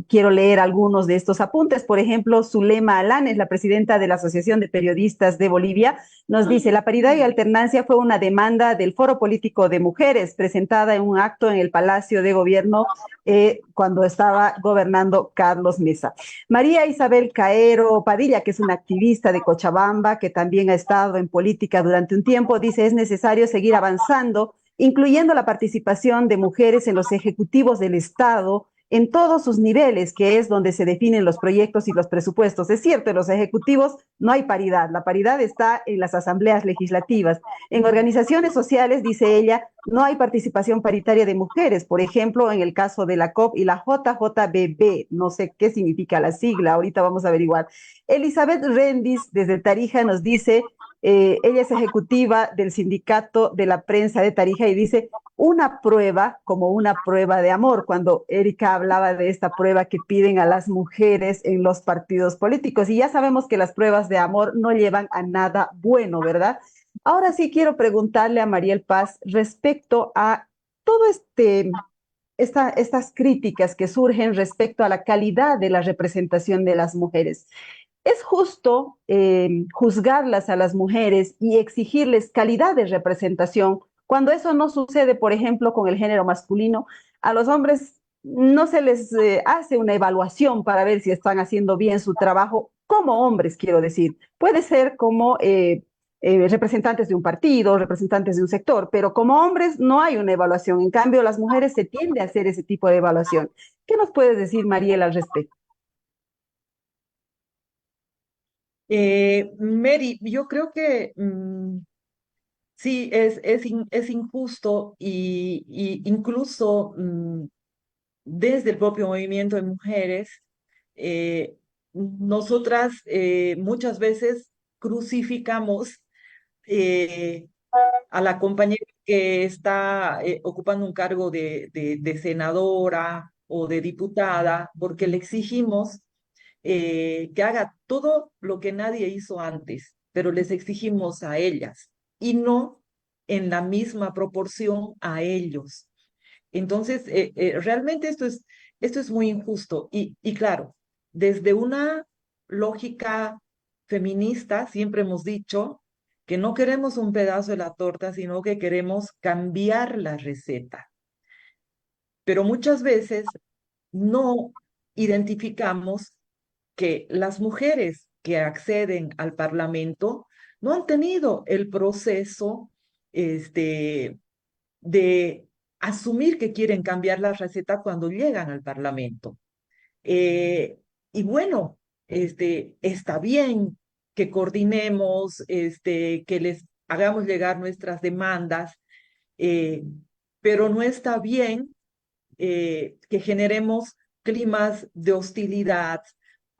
Quiero leer algunos de estos apuntes. Por ejemplo, Zulema Alanes, la presidenta de la Asociación de Periodistas de Bolivia, nos dice: la paridad y alternancia fue una demanda del Foro Político de Mujeres presentada en un acto en el Palacio de Gobierno cuando estaba gobernando Carlos Mesa. María Isabel Caero Padilla, que es una activista de Cochabamba, que también ha estado en política durante un tiempo, dice: es necesario seguir avanzando, incluyendo la participación de mujeres en los ejecutivos del Estado en todos sus niveles, que es donde se definen los proyectos y los presupuestos. Es cierto, en los ejecutivos no hay paridad, la paridad está en las asambleas legislativas. En organizaciones sociales, dice ella, no hay participación paritaria de mujeres, por ejemplo, en el caso de la COP y la JJBB, no sé qué significa la sigla, ahorita vamos a averiguar. Elizabeth Rendis, desde Tarija, nos dice, ella es ejecutiva del sindicato de la prensa de Tarija y dice: una prueba como una prueba de amor, cuando Erika hablaba de esta prueba que piden a las mujeres en los partidos políticos. Y ya sabemos que las pruebas de amor no llevan a nada bueno, ¿verdad? Ahora sí quiero preguntarle a Mariel Paz respecto a todo estas críticas que surgen respecto a la calidad de la representación de las mujeres. ¿Es justo juzgarlas a las mujeres y exigirles calidad de representación cuando eso no sucede, por ejemplo, con el género masculino? A los hombres no se les hace una evaluación para ver si están haciendo bien su trabajo como hombres, quiero decir. Puede ser como representantes de un partido, representantes de un sector, pero como hombres no hay una evaluación. En cambio, las mujeres se tiende a hacer ese tipo de evaluación. ¿Qué nos puedes decir, Mariela, al respecto? Mary, yo creo que sí, es injusto y incluso desde el propio movimiento de mujeres, eh, nosotras muchas veces crucificamos eh, a la compañera que está ocupando un cargo de senadora o de diputada, porque le exigimos que haga todo lo que nadie hizo antes, pero les exigimos a ellas y no en la misma proporción a ellos. Entonces, realmente esto es muy injusto y claro, desde una lógica feminista siempre hemos dicho que no queremos un pedazo de la torta, sino que queremos cambiar la receta. Pero muchas veces no identificamos que las mujeres que acceden al Parlamento no han tenido el proceso de asumir que quieren cambiar la receta cuando llegan al Parlamento. Eh, y bueno, está bien que coordinemos, que les hagamos llegar nuestras demandas, eh, pero no está bien que generemos climas de hostilidad,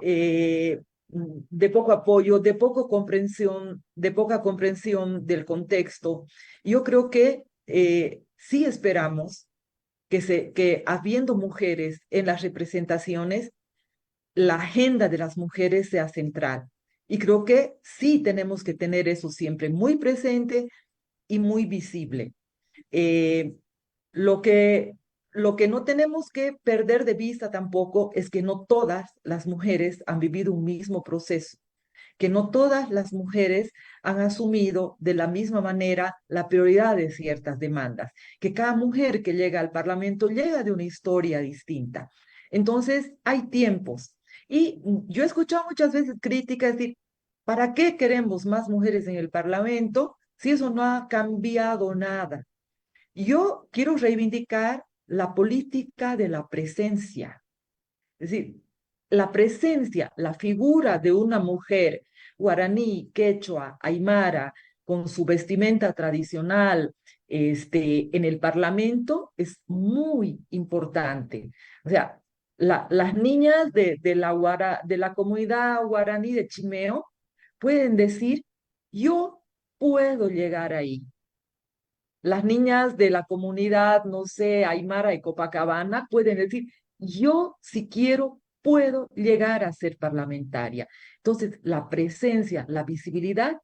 de poco apoyo, de poca comprensión del contexto. Yo creo que sí esperamos que habiendo mujeres en las representaciones, la agenda de las mujeres sea central. Y creo que sí tenemos que tener eso siempre muy presente y muy visible. Eh, lo que, lo que no tenemos que perder de vista tampoco es que no todas las mujeres han vivido un mismo proceso, que no todas las mujeres han asumido de la misma manera la prioridad de ciertas demandas, que cada mujer que llega al Parlamento llega de una historia distinta. Entonces, hay tiempos. Y yo he escuchado muchas veces críticas de, ¿para qué queremos más mujeres en el Parlamento si eso no ha cambiado nada. Yo quiero reivindicar la política de la presencia, es decir, la presencia, la figura de una mujer guaraní, quechua, aymara, con su vestimenta tradicional, en el Parlamento es muy importante. O sea, las niñas de la comunidad guaraní de Chimeo pueden decir, yo puedo llegar ahí. Las niñas de la comunidad, no sé, Aymara y Copacabana pueden decir, yo si quiero puedo llegar a ser parlamentaria. Entonces, la presencia, la visibilidad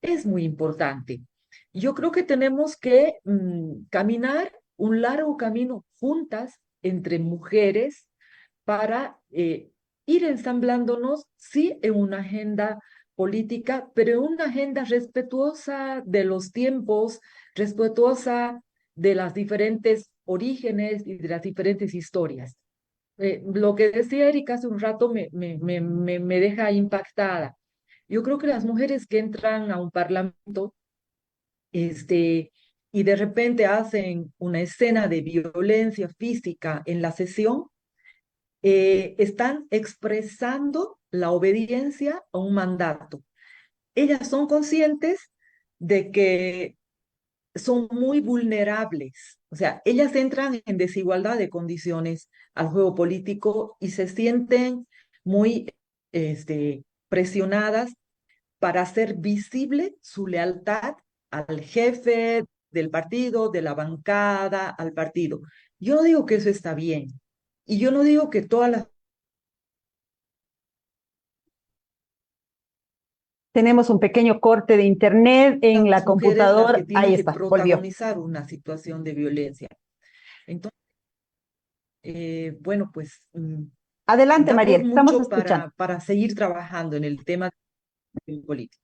es muy importante. Yo creo que tenemos que caminar un largo camino juntas entre mujeres para ir ensamblándonos, sí, en una agenda política, pero en una agenda respetuosa de los tiempos, respetuosa de las diferentes orígenes y de las diferentes historias. Lo que decía Erika hace un rato me deja impactada. Yo creo que las mujeres que entran a un parlamento, y de repente hacen una escena de violencia física en la sesión, están expresando la obediencia a un mandato. Ellas son conscientes de que son muy vulnerables, o sea, ellas entran en desigualdad de condiciones al juego político y se sienten muy presionadas para hacer visible su lealtad al jefe del partido, de la bancada, al partido. Yo no digo que eso está bien, y yo no digo que todas las Tenemos un pequeño corte de internet en la mujeres las que computadora. tienen Ahí que está, volvió. protagonizar una situación de violencia. Entonces, bueno, pues Adelante, damos Mariel, estamos mucho escuchando. para seguir trabajando en el tema de política.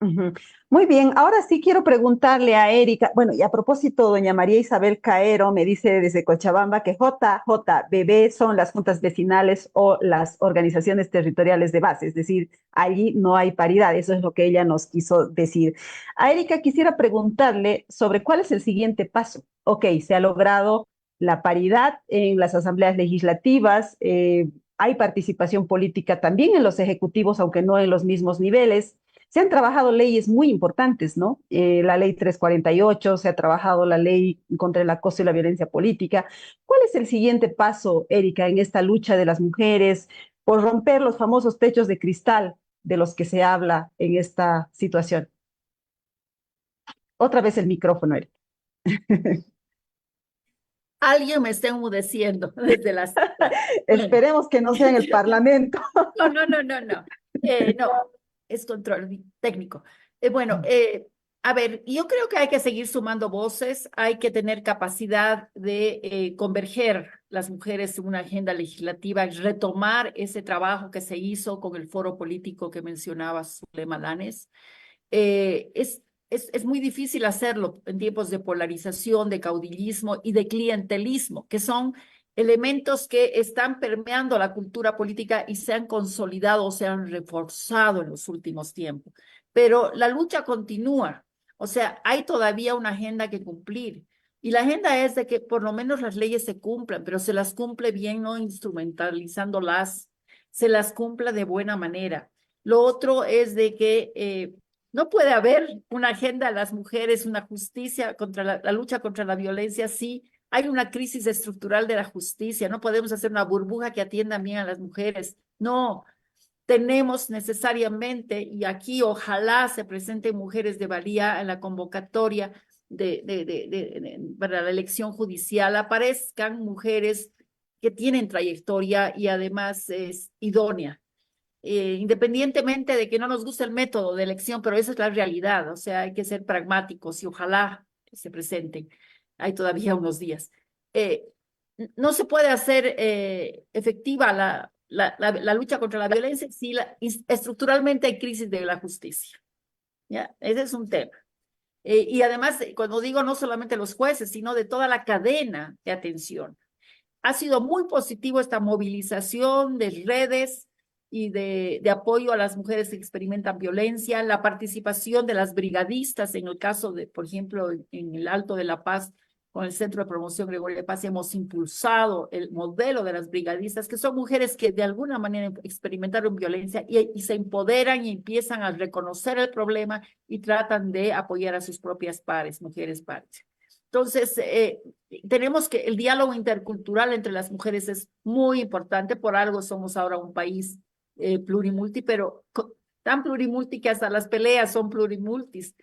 Ujú. Muy bien, ahora sí quiero preguntarle a Erika, bueno, y a propósito, doña María Isabel Caero me dice desde Cochabamba que JJBB son las juntas vecinales o las organizaciones territoriales de base, es decir, allí no hay paridad, eso es lo que ella nos quiso decir. A Erika quisiera preguntarle sobre cuál es el siguiente paso. Ok, se ha logrado la paridad en las asambleas legislativas, hay participación política también en los ejecutivos, aunque no en los mismos niveles. Se han trabajado leyes muy importantes, ¿no? La ley 348, se ha trabajado la ley contra el acoso y la violencia política. ¿Cuál es el siguiente paso, Erika, en esta lucha de las mujeres por romper los famosos techos de cristal de los que se habla en esta situación? Otra vez el micrófono, Erika. Alguien me está enmudeciendo desde las... Bueno, Esperemos que no sea en el Parlamento. no, no, no, no, no. No, es control técnico. Bueno, a ver, yo creo que hay que seguir sumando voces, hay que tener capacidad de converger las mujeres en una agenda legislativa, retomar ese trabajo que se hizo con el foro político que mencionaba Zulema Lanes. Es muy difícil hacerlo en tiempos de polarización, de caudillismo y de clientelismo, que son elementos que están permeando la cultura política y se han consolidado o se han reforzado en los últimos tiempos. Pero la lucha continúa, o sea, hay todavía una agenda que cumplir. Y la agenda es de que por lo menos las leyes se cumplan, pero se las cumple bien, no instrumentalizándolas, se las cumpla de buena manera. Lo otro es de que no puede haber una agenda de las mujeres, una justicia contra la lucha contra la violencia, sí hay una crisis estructural de la justicia, no podemos hacer una burbuja que atienda bien a las mujeres, no, tenemos necesariamente, y aquí ojalá se presenten mujeres de valía en la convocatoria para la elección judicial, aparezcan mujeres que tienen trayectoria y además es idónea. Independientemente de que no nos guste el método de elección, pero esa es la realidad, o sea, hay que ser pragmáticos y ojalá se presenten. Hay todavía unos días. No se puede hacer efectiva la lucha contra la violencia si estructuralmente hay crisis de la justicia. ¿Ya? Ese es un tema. Y además, cuando digo no solamente los jueces, sino de toda la cadena de atención. Ha sido muy positivo esta movilización de redes y de apoyo a las mujeres que experimentan violencia, la participación de las brigadistas en el caso de, por ejemplo, en el Alto de La Paz, con el Centro de Promoción Gregorio de Paz, hemos impulsado el modelo de las brigadistas, que son mujeres que de alguna manera experimentaron violencia y se empoderan y empiezan a reconocer el problema y tratan de apoyar a sus propias pares, mujeres pares. Entonces, tenemos que el diálogo intercultural entre las mujeres es muy importante, por algo somos ahora un país plurimulti, pero tan plurimulti que hasta las peleas son plurimultis.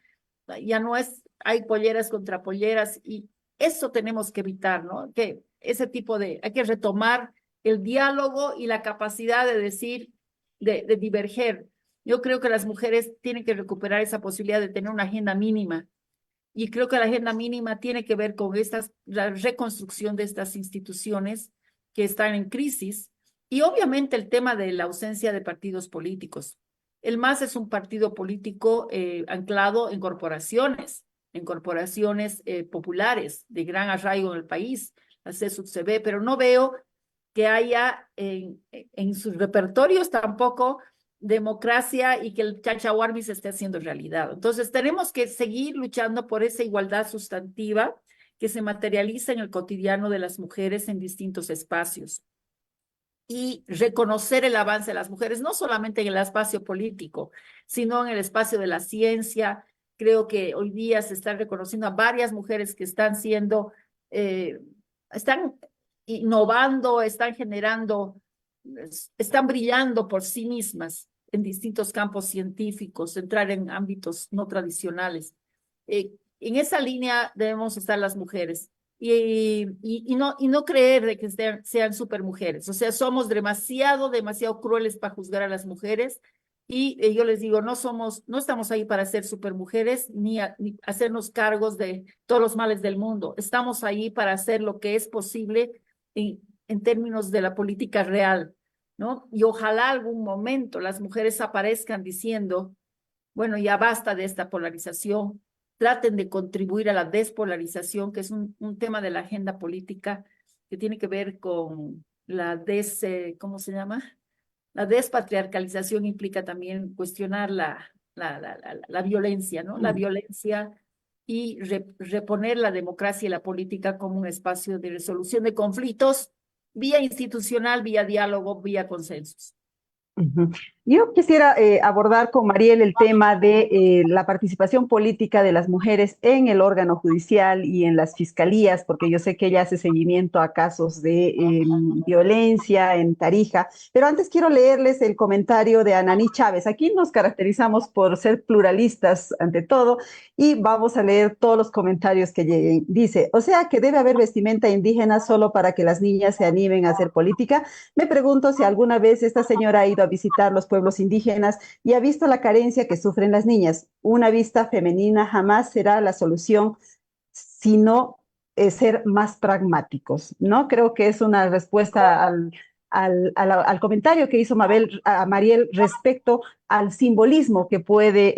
Ya no es, hay polleras contra polleras y eso tenemos que evitar, ¿no? Que ese tipo hay que retomar el diálogo y la capacidad de decir, de diverger. Yo creo que las mujeres tienen que recuperar esa posibilidad de tener una agenda mínima. Y creo que la agenda mínima tiene que ver con la reconstrucción de estas instituciones que están en crisis y obviamente el tema de la ausencia de partidos políticos. El MAS es un partido político anclado en corporaciones populares de gran arraigo en el país, la CSUCB, pero no veo que haya en sus repertorios tampoco democracia y que el chachahuarmi se esté haciendo realidad. Entonces, tenemos que seguir luchando por esa igualdad sustantiva que se materializa en el cotidiano de las mujeres en distintos espacios y reconocer el avance de las mujeres, no solamente en el espacio político, sino en el espacio de la ciencia. Creo que hoy día se están reconociendo a varias mujeres que están están innovando, están generando, están brillando por sí mismas en distintos campos científicos, entrar en ámbitos no tradicionales. En esa línea debemos estar las mujeres y no creer de que sean supermujeres. O sea, somos demasiado crueles para juzgar a las mujeres y yo les digo, no estamos ahí para ser supermujeres ni hacernos cargos de todos los males del mundo. Estamos ahí para hacer lo que es posible en términos de la política real, ¿no? Y ojalá algún momento las mujeres aparezcan diciendo, bueno, ya basta de esta polarización, traten de contribuir a la despolarización, que es un tema de la agenda política que tiene que ver con ¿cómo se llama? La despatriarcalización implica también cuestionar la violencia, ¿no? La violencia y reponer la democracia y la política como un espacio de resolución de conflictos vía institucional, vía diálogo, vía consensos. Ujú. Yo quisiera abordar con Mariel el tema de la participación política de las mujeres en el órgano judicial y en las fiscalías, porque yo sé que ella hace seguimiento a casos de violencia en Tarija. Pero antes quiero leerles el comentario de Ananí Chávez. Aquí nos caracterizamos por ser pluralistas ante todo y vamos a leer todos los comentarios que lleguen. Dice, o sea que debe haber vestimenta indígena solo para que las niñas se animen a hacer política. Me pregunto si alguna vez esta señora ha ido a visitar los pueblos indígenas y ha visto la carencia que sufren las niñas. Una vista femenina jamás será la solución, sino ser más pragmáticos, ¿no? Creo que es una respuesta al comentario que hizo Mariel respecto al simbolismo que puede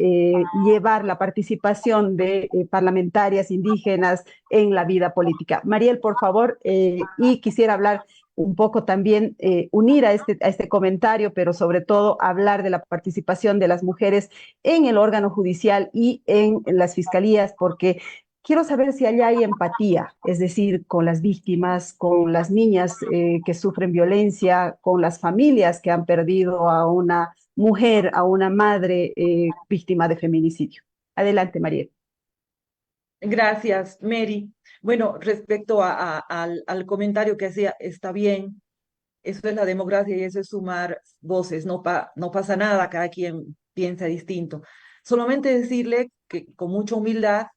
llevar la participación de parlamentarias indígenas en la vida política. Mariel, por favor, y quisiera hablar un poco también, unir a este comentario, pero sobre todo hablar de la participación de las mujeres en el órgano judicial y en las fiscalías, porque quiero saber si allá hay empatía, es decir, con las víctimas, con las niñas que sufren violencia, con las familias que han perdido a una mujer, a una madre víctima de feminicidio. Adelante, Mariel. Gracias, Mary. Bueno, respecto al comentario que hacía, está bien, eso es la democracia y eso es sumar voces, no pasa nada, cada quien piensa distinto. Solamente decirle que con mucha humildad,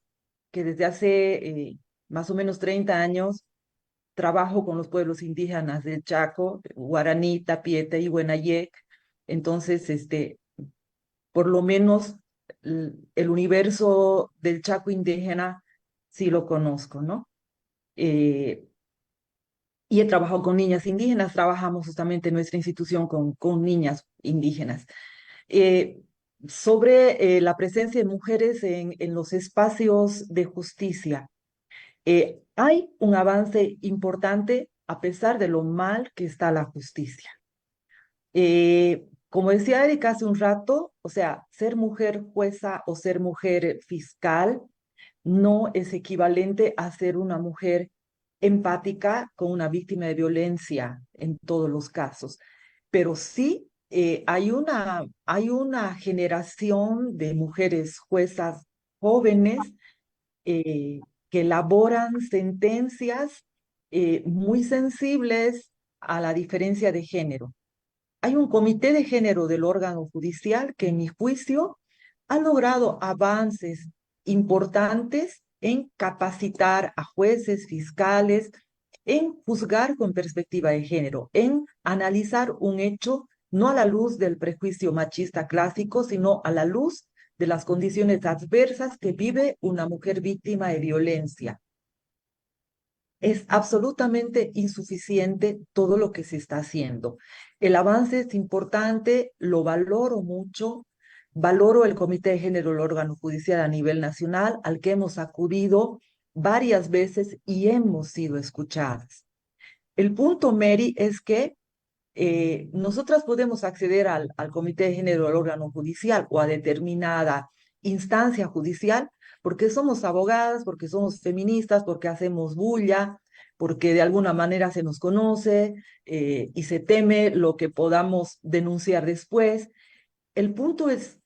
que desde hace más o menos 30 años trabajo con los pueblos indígenas del Chaco, Guaraní, Tapiete y Huenayec. Entonces, por lo menos el universo del Chaco indígena sí lo conozco, ¿no? Eh, y he trabajado con niñas indígenas, trabajamos justamente en nuestra institución con niñas indígenas. Eh, sobre la presencia de mujeres en los espacios de justicia. Hay un avance importante a pesar de lo mal que está la justicia. como decía Erika hace un rato, o sea, ser mujer jueza o ser mujer fiscal no es equivalente a ser una mujer empática con una víctima de violencia en todos los casos. Pero sí hay una generación de mujeres juezas jóvenes que elaboran sentencias muy sensibles a la diferencia de género. Hay un comité de género del órgano judicial que, en mi juicio, ha logrado avances importantes en capacitar a jueces, fiscales, en juzgar con perspectiva de género, en analizar un hecho no a la luz del prejuicio machista clásico, sino a la luz de las condiciones adversas que vive una mujer víctima de violencia. Es absolutamente insuficiente todo lo que se está haciendo. El avance es importante, lo valoro mucho, valoro el Comité de Género del órgano judicial a nivel nacional, al que hemos acudido varias veces y hemos sido escuchadas. El punto, Mary, es que nosotras podemos acceder al Comité de Género del órgano judicial o a determinada instancia judicial porque somos abogadas, porque somos feministas, porque hacemos bulla, porque de alguna manera se nos conoce y se teme lo que podamos denunciar después. El punto es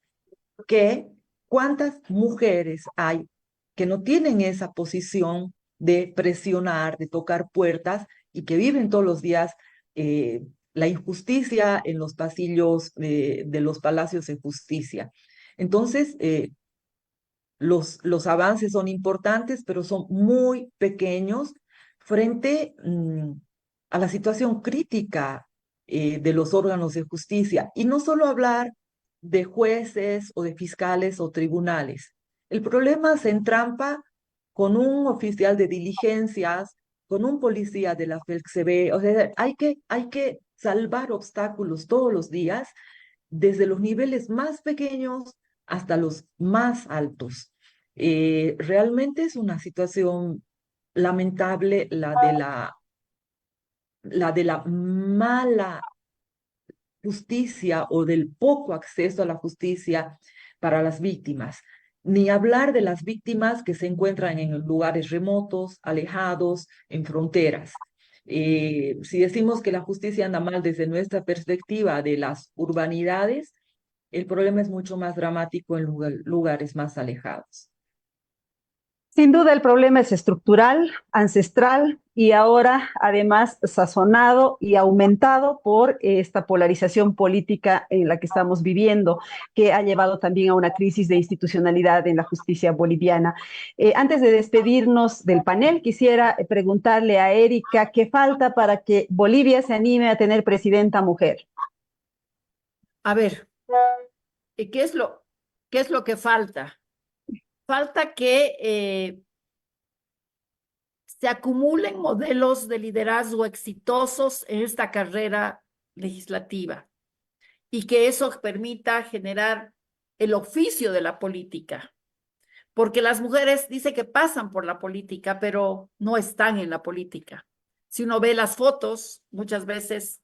que cuántas mujeres hay que no tienen esa posición de presionar, de tocar puertas y que viven todos los días la injusticia en los pasillos de los palacios de justicia. Entonces, los avances son importantes, pero son muy pequeños frente a la situación crítica de los órganos de justicia. Y no solo hablar de jueces o de fiscales o tribunales. El problema se entrampa con un oficial de diligencias, con un policía de la FELCSB. O sea, hay que salvar obstáculos todos los días, desde los niveles más pequeños hasta los más altos. Realmente es una situación lamentable la de la mala justicia o del poco acceso a la justicia para las víctimas. Ni hablar de las víctimas que se encuentran en lugares remotos, alejados, en fronteras. Si decimos que la justicia anda mal desde nuestra perspectiva de las urbanidades, el problema es mucho más dramático en lugares más alejados. Sin duda el problema es estructural, ancestral y ahora además sazonado y aumentado por esta polarización política en la que estamos viviendo, que ha llevado también a una crisis de institucionalidad en la justicia boliviana. Antes de despedirnos del panel, quisiera preguntarle a Erika qué falta para que Bolivia se anime a tener presidenta mujer. A ver, qué es lo que falta? Falta que se acumulen modelos de liderazgo exitosos en esta carrera legislativa y que eso permita generar el oficio de la política. Porque las mujeres dice que pasan por la política, pero no están en la política. Si uno ve las fotos, muchas veces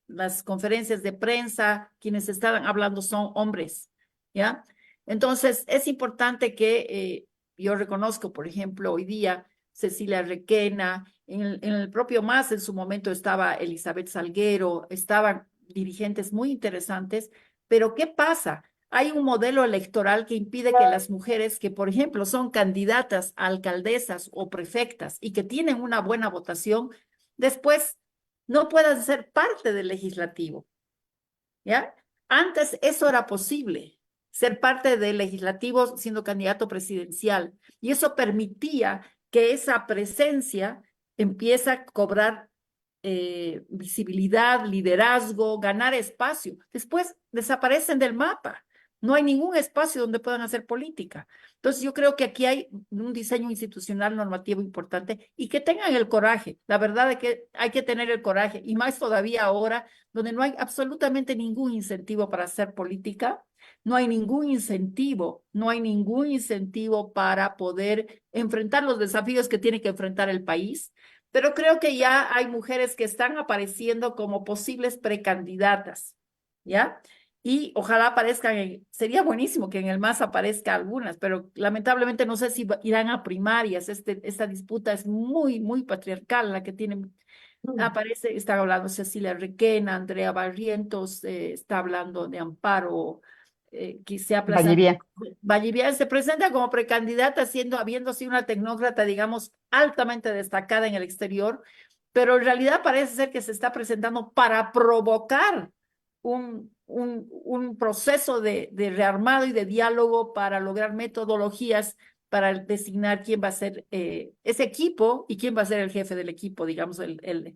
las conferencias de prensa, quienes están hablando son hombres, ¿ya? Entonces, es importante que yo reconozco, por ejemplo, hoy día, Cecilia Requena, en el propio MAS en su momento estaba Elizabeth Salguero, estaban dirigentes muy interesantes, pero ¿qué pasa? Hay un modelo electoral que impide que las mujeres que, por ejemplo, son candidatas a alcaldesas o prefectas y que tienen una buena votación, después no puedan ser parte del legislativo, ¿ya? Antes eso era posible, ser parte del legislativo siendo candidato presidencial, y eso permitía que esa presencia empiece a cobrar visibilidad, liderazgo, ganar espacio. Después desaparecen del mapa. No hay ningún espacio donde puedan hacer política. Entonces yo creo que aquí hay un diseño institucional normativo importante y que tengan el coraje. La verdad es que hay que tener el coraje y más todavía ahora donde no hay absolutamente ningún incentivo para hacer política. No hay ningún incentivo, no hay ningún incentivo para poder enfrentar los desafíos que tiene que enfrentar el país. Pero creo que ya hay mujeres que están apareciendo como posibles precandidatas. ¿ya? Y ojalá aparezcan, sería buenísimo que en el MAS aparezca algunas, pero lamentablemente no sé si irán a primarias. Esta disputa es muy patriarcal, la que tienen. Aparece, está hablando Cecilia Requena, Andrea Barrientos, está hablando de Amparo, que se ha presentado. Valdivia. Vallivian se presenta como precandidata, habiendo sido una tecnócrata, digamos, altamente destacada en el exterior, pero en realidad parece ser que se está presentando para provocar un proceso de rearmado y de diálogo para lograr metodologías para designar quién va a ser ese equipo y quién va a ser el jefe del equipo, digamos, de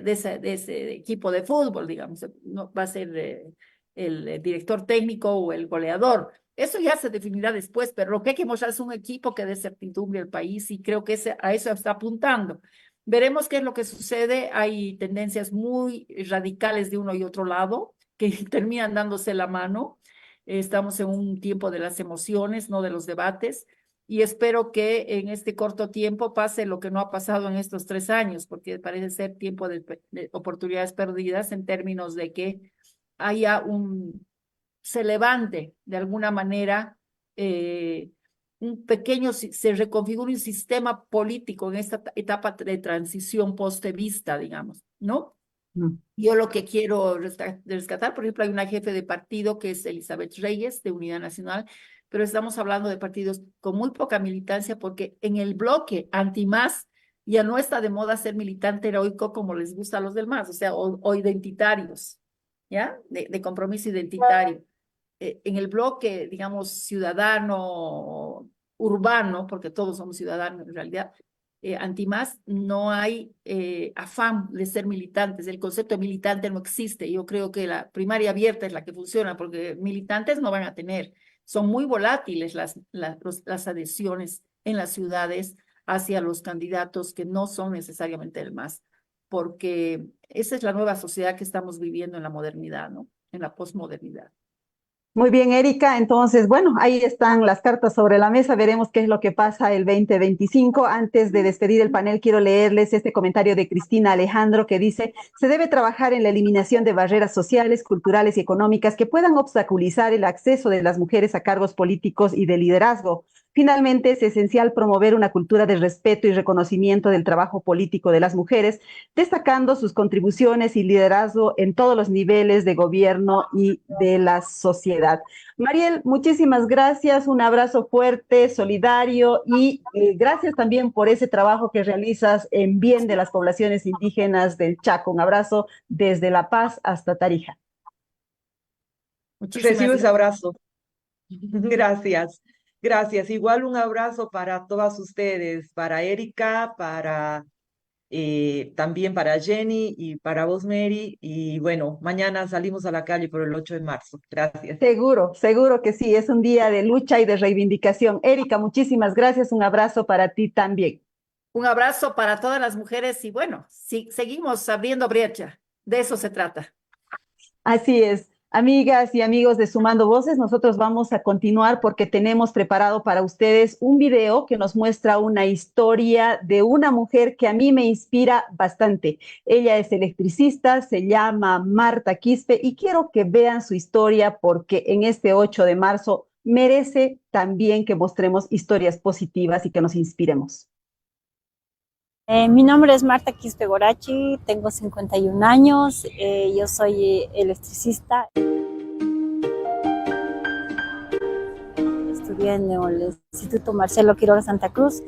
ese equipo de fútbol, digamos, no va a ser el director técnico o el goleador. Eso ya se definirá después, pero lo que hay que mostrar es un equipo que dé certidumbre al país y creo que a eso está apuntando. Veremos qué es lo que sucede. Hay tendencias muy radicales de uno y otro lado que terminan dándose la mano. Estamos en un tiempo de las emociones, no de los debates, y espero que en este corto tiempo pase lo que no ha pasado en estos 3 años, porque parece ser tiempo de oportunidades perdidas en términos de que haya se levante de alguna manera se reconfigure un sistema político en esta etapa de transición post-evista, digamos, ¿no? Yo lo que quiero rescatar, por ejemplo, hay una jefe de partido que es Elizabeth Reyes, de Unidad Nacional, pero estamos hablando de partidos con muy poca militancia, porque en el bloque anti-MAS ya no está de moda ser militante heroico como les gusta a los del MAS, o sea, o identitarios, ¿ya? De compromiso identitario. En el bloque, digamos, ciudadano, urbano, porque todos somos ciudadanos en realidad, anti-MAS, no hay afán de ser militantes. El concepto de militante no existe. Yo creo que la primaria abierta es la que funciona, porque militantes no van a tener. Son muy volátiles las adhesiones en las ciudades hacia los candidatos que no son necesariamente el MAS, porque esa es la nueva sociedad que estamos viviendo en la modernidad, ¿no? En la posmodernidad. Muy bien, Erika. Entonces, bueno, ahí están las cartas sobre la mesa. Veremos qué es lo que pasa el 2025. Antes de despedir el panel, quiero leerles este comentario de Cristina Alejandro que dice: se debe trabajar en la eliminación de barreras sociales, culturales y económicas que puedan obstaculizar el acceso de las mujeres a cargos políticos y de liderazgo. Finalmente, es esencial promover una cultura de respeto y reconocimiento del trabajo político de las mujeres, destacando sus contribuciones y liderazgo en todos los niveles de gobierno y de la sociedad. Mariel, muchísimas gracias, un abrazo fuerte, solidario y gracias también por ese trabajo que realizas en bien de las poblaciones indígenas del Chaco. Un abrazo desde La Paz hasta Tarija. Recibo ese abrazo. Gracias. Gracias. Igual un abrazo para todas ustedes, para Erika, también para Jenny y para vos, Mary. Y bueno, mañana salimos a la calle por el 8 de marzo. Gracias. Seguro, seguro que sí. Es un día de lucha y de reivindicación. Erika, muchísimas gracias. Un abrazo para ti también. Un abrazo para todas las mujeres y bueno, seguimos abriendo brecha. De eso se trata. Así es. Amigas y amigos de Sumando Voces, nosotros vamos a continuar porque tenemos preparado para ustedes un video que nos muestra una historia de una mujer que a mí me inspira bastante. Ella es electricista, se llama Marta Quispe y quiero que vean su historia porque en este 8 de marzo merece también que mostremos historias positivas y que nos inspiremos. Mi nombre es Marta Quispe Gorachi, tengo 51 años, yo soy electricista. Estudié en el Instituto Marcelo Quiroga Santa Cruz.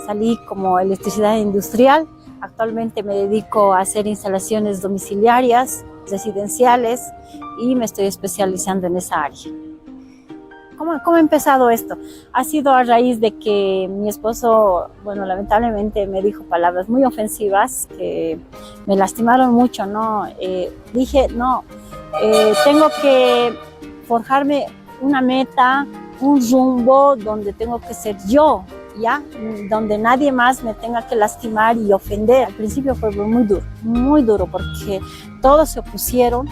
Salí como electricidad industrial. Actualmente me dedico a hacer instalaciones domiciliarias, residenciales y me estoy especializando en esa área. ¿Cómo ha empezado esto? Ha sido a raíz de que mi esposo, bueno, lamentablemente me dijo palabras muy ofensivas que me lastimaron mucho, ¿no? Dije, no, tengo que forjarme una meta, un rumbo donde tengo que ser yo, ¿ya? Donde nadie más me tenga que lastimar y ofender. Al principio fue muy duro, porque todos se opusieron.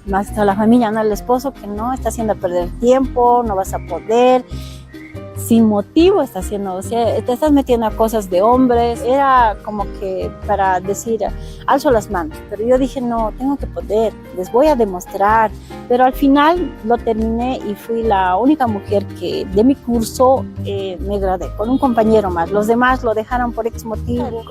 Más que la familia, ¿no? El esposo, que no, está haciendo perder tiempo, no vas a poder. sin motivo está haciendo, o sea, te estás metiendo a cosas de hombres. Era como que para decir, alzo las manos, pero yo dije, no, tengo que poder, les voy a demostrar. Pero al final lo terminé y fui la única mujer que de mi curso me gradué, con un compañero más. Los demás lo dejaron por X motivo.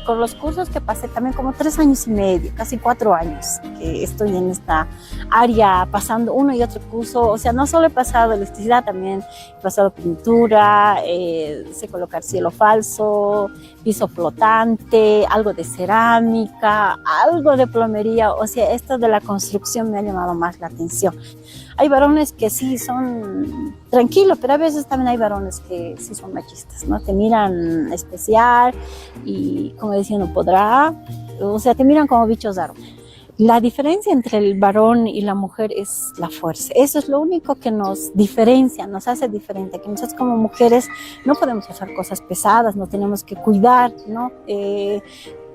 Con los cursos que pasé también como 3 años y medio, casi 4 años que estoy en esta área, pasando uno y otro curso. O sea, no solo he pasado electricidad, también he pasado pintura, sé colocar cielo falso, piso flotante, algo de cerámica, algo de plomería. O sea, esto de la construcción me ha llamado más la atención. Hay varones que sí son tranquilos, pero a veces también hay varones que sí son machistas, ¿no? Te miran especial y, como decía, no podrá, o sea, te miran como bichos raros. La diferencia entre el varón y la mujer es la fuerza. Eso es lo único que nos diferencia, nos hace diferente. Que nosotros como mujeres no podemos hacer cosas pesadas, no tenemos que cuidar, ¿no?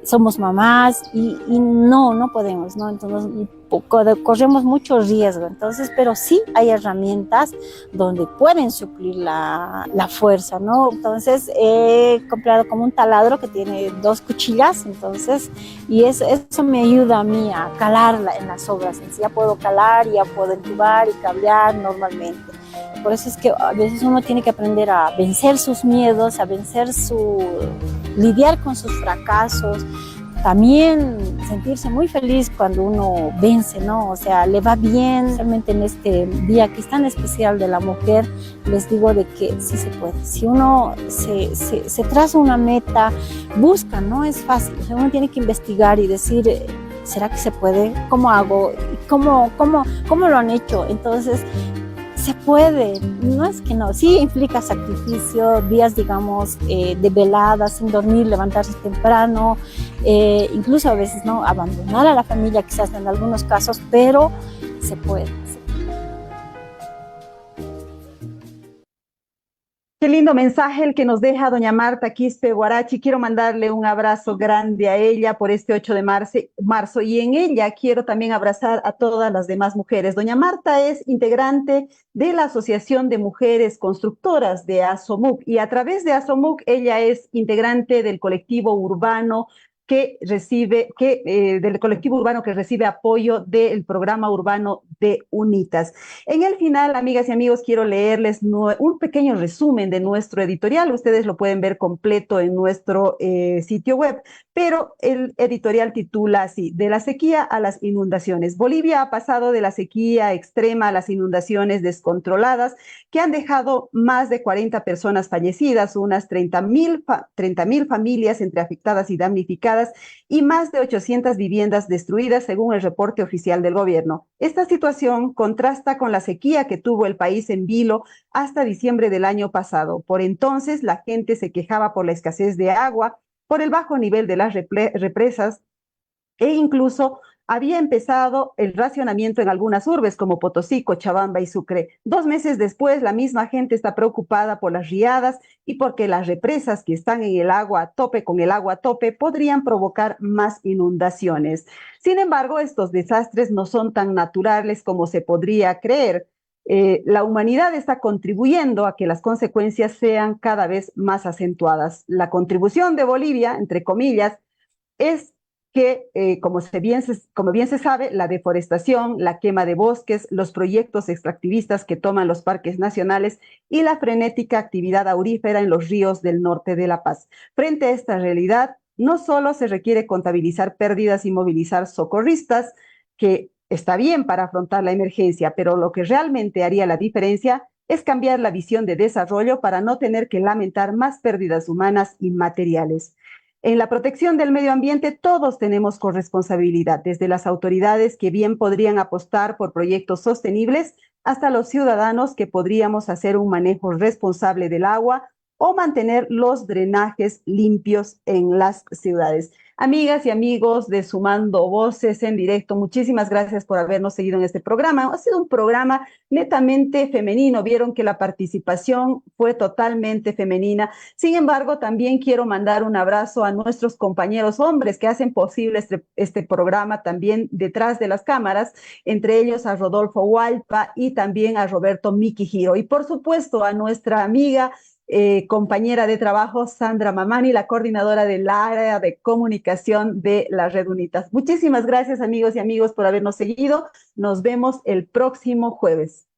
Somos mamás y no podemos, ¿no? Entonces corremos mucho riesgo. Entonces, pero sí hay herramientas donde pueden suplir la fuerza, ¿no? Entonces he comprado como un taladro que tiene 2 cuchillas, entonces, y eso me ayuda a mí a calar en las obras. Ya puedo calar, ya puedo entubar y cablear normalmente. Por eso es que a veces uno tiene que aprender a vencer sus miedos, a lidiar con sus fracasos, también sentirse muy feliz cuando uno vence, ¿no? O sea, le va bien. Realmente en este día que es tan especial de la mujer, les digo de que sí se puede. Si uno se traza una meta, busca, no es fácil. O sea, uno tiene que investigar y decir, ¿será que se puede? ¿Cómo hago? ¿Cómo lo han hecho? Entonces, se puede, no es que no, sí implica sacrificio, días, digamos, de velada, sin dormir, levantarse temprano, incluso a veces, ¿no? Abandonar a la familia, quizás en algunos casos, pero se puede. Qué lindo mensaje el que nos deja doña Marta Quispe Guarachi. Quiero mandarle un abrazo grande a ella por este 8 de marzo y en ella quiero también abrazar a todas las demás mujeres. Doña Marta es integrante de la Asociación de Mujeres Constructoras de ASOMUC y a través de ASOMUC ella es integrante del colectivo urbano del colectivo urbano que recibe apoyo del programa urbano de UNITAS. En el final, amigas y amigos, quiero leerles un pequeño resumen de nuestro editorial. Ustedes lo pueden ver completo en nuestro sitio web, pero el editorial titula así: de la sequía a las inundaciones. Bolivia ha pasado de la sequía extrema a las inundaciones descontroladas que han dejado más de 40 personas fallecidas, unas 30.000 familias entre afectadas y damnificadas, y más de 800 viviendas destruidas, según el reporte oficial del gobierno. Esta situación contrasta con la sequía que tuvo el país en vilo hasta diciembre del año pasado. Por entonces, la gente se quejaba por la escasez de agua, por el bajo nivel de las represas e incluso había empezado el racionamiento en algunas urbes como Potosí, Cochabamba y Sucre. 2 meses después, la misma gente está preocupada por las riadas y porque las represas que están en el agua a tope, con el agua a tope, podrían provocar más inundaciones. Sin embargo, estos desastres no son tan naturales como se podría creer. La humanidad está contribuyendo a que las consecuencias sean cada vez más acentuadas. La contribución de Bolivia, entre comillas, es que, como bien se sabe, la deforestación, la quema de bosques, los proyectos extractivistas que toman los parques nacionales y la frenética actividad aurífera en los ríos del norte de La Paz. Frente a esta realidad, no solo se requiere contabilizar pérdidas y movilizar socorristas, que está bien para afrontar la emergencia, pero lo que realmente haría la diferencia es cambiar la visión de desarrollo para no tener que lamentar más pérdidas humanas y materiales. En la protección del medio ambiente todos tenemos corresponsabilidad, desde las autoridades que bien podrían apostar por proyectos sostenibles hasta los ciudadanos que podríamos hacer un manejo responsable del agua o mantener los drenajes limpios en las ciudades. Amigas y amigos de Sumando Voces en directo, muchísimas gracias por habernos seguido en este programa. Ha sido un programa netamente femenino. Vieron que la participación fue totalmente femenina. Sin embargo, también quiero mandar un abrazo a nuestros compañeros hombres que hacen posible este programa también detrás de las cámaras, entre ellos a Rodolfo Hualpa y también a Roberto Mikihiro. Y por supuesto a nuestra amiga compañera de trabajo, Sandra Mamani, la coordinadora del área de comunicación de la Red Unitas. Muchísimas gracias, amigos y amigos, por habernos seguido. Nos vemos el próximo jueves.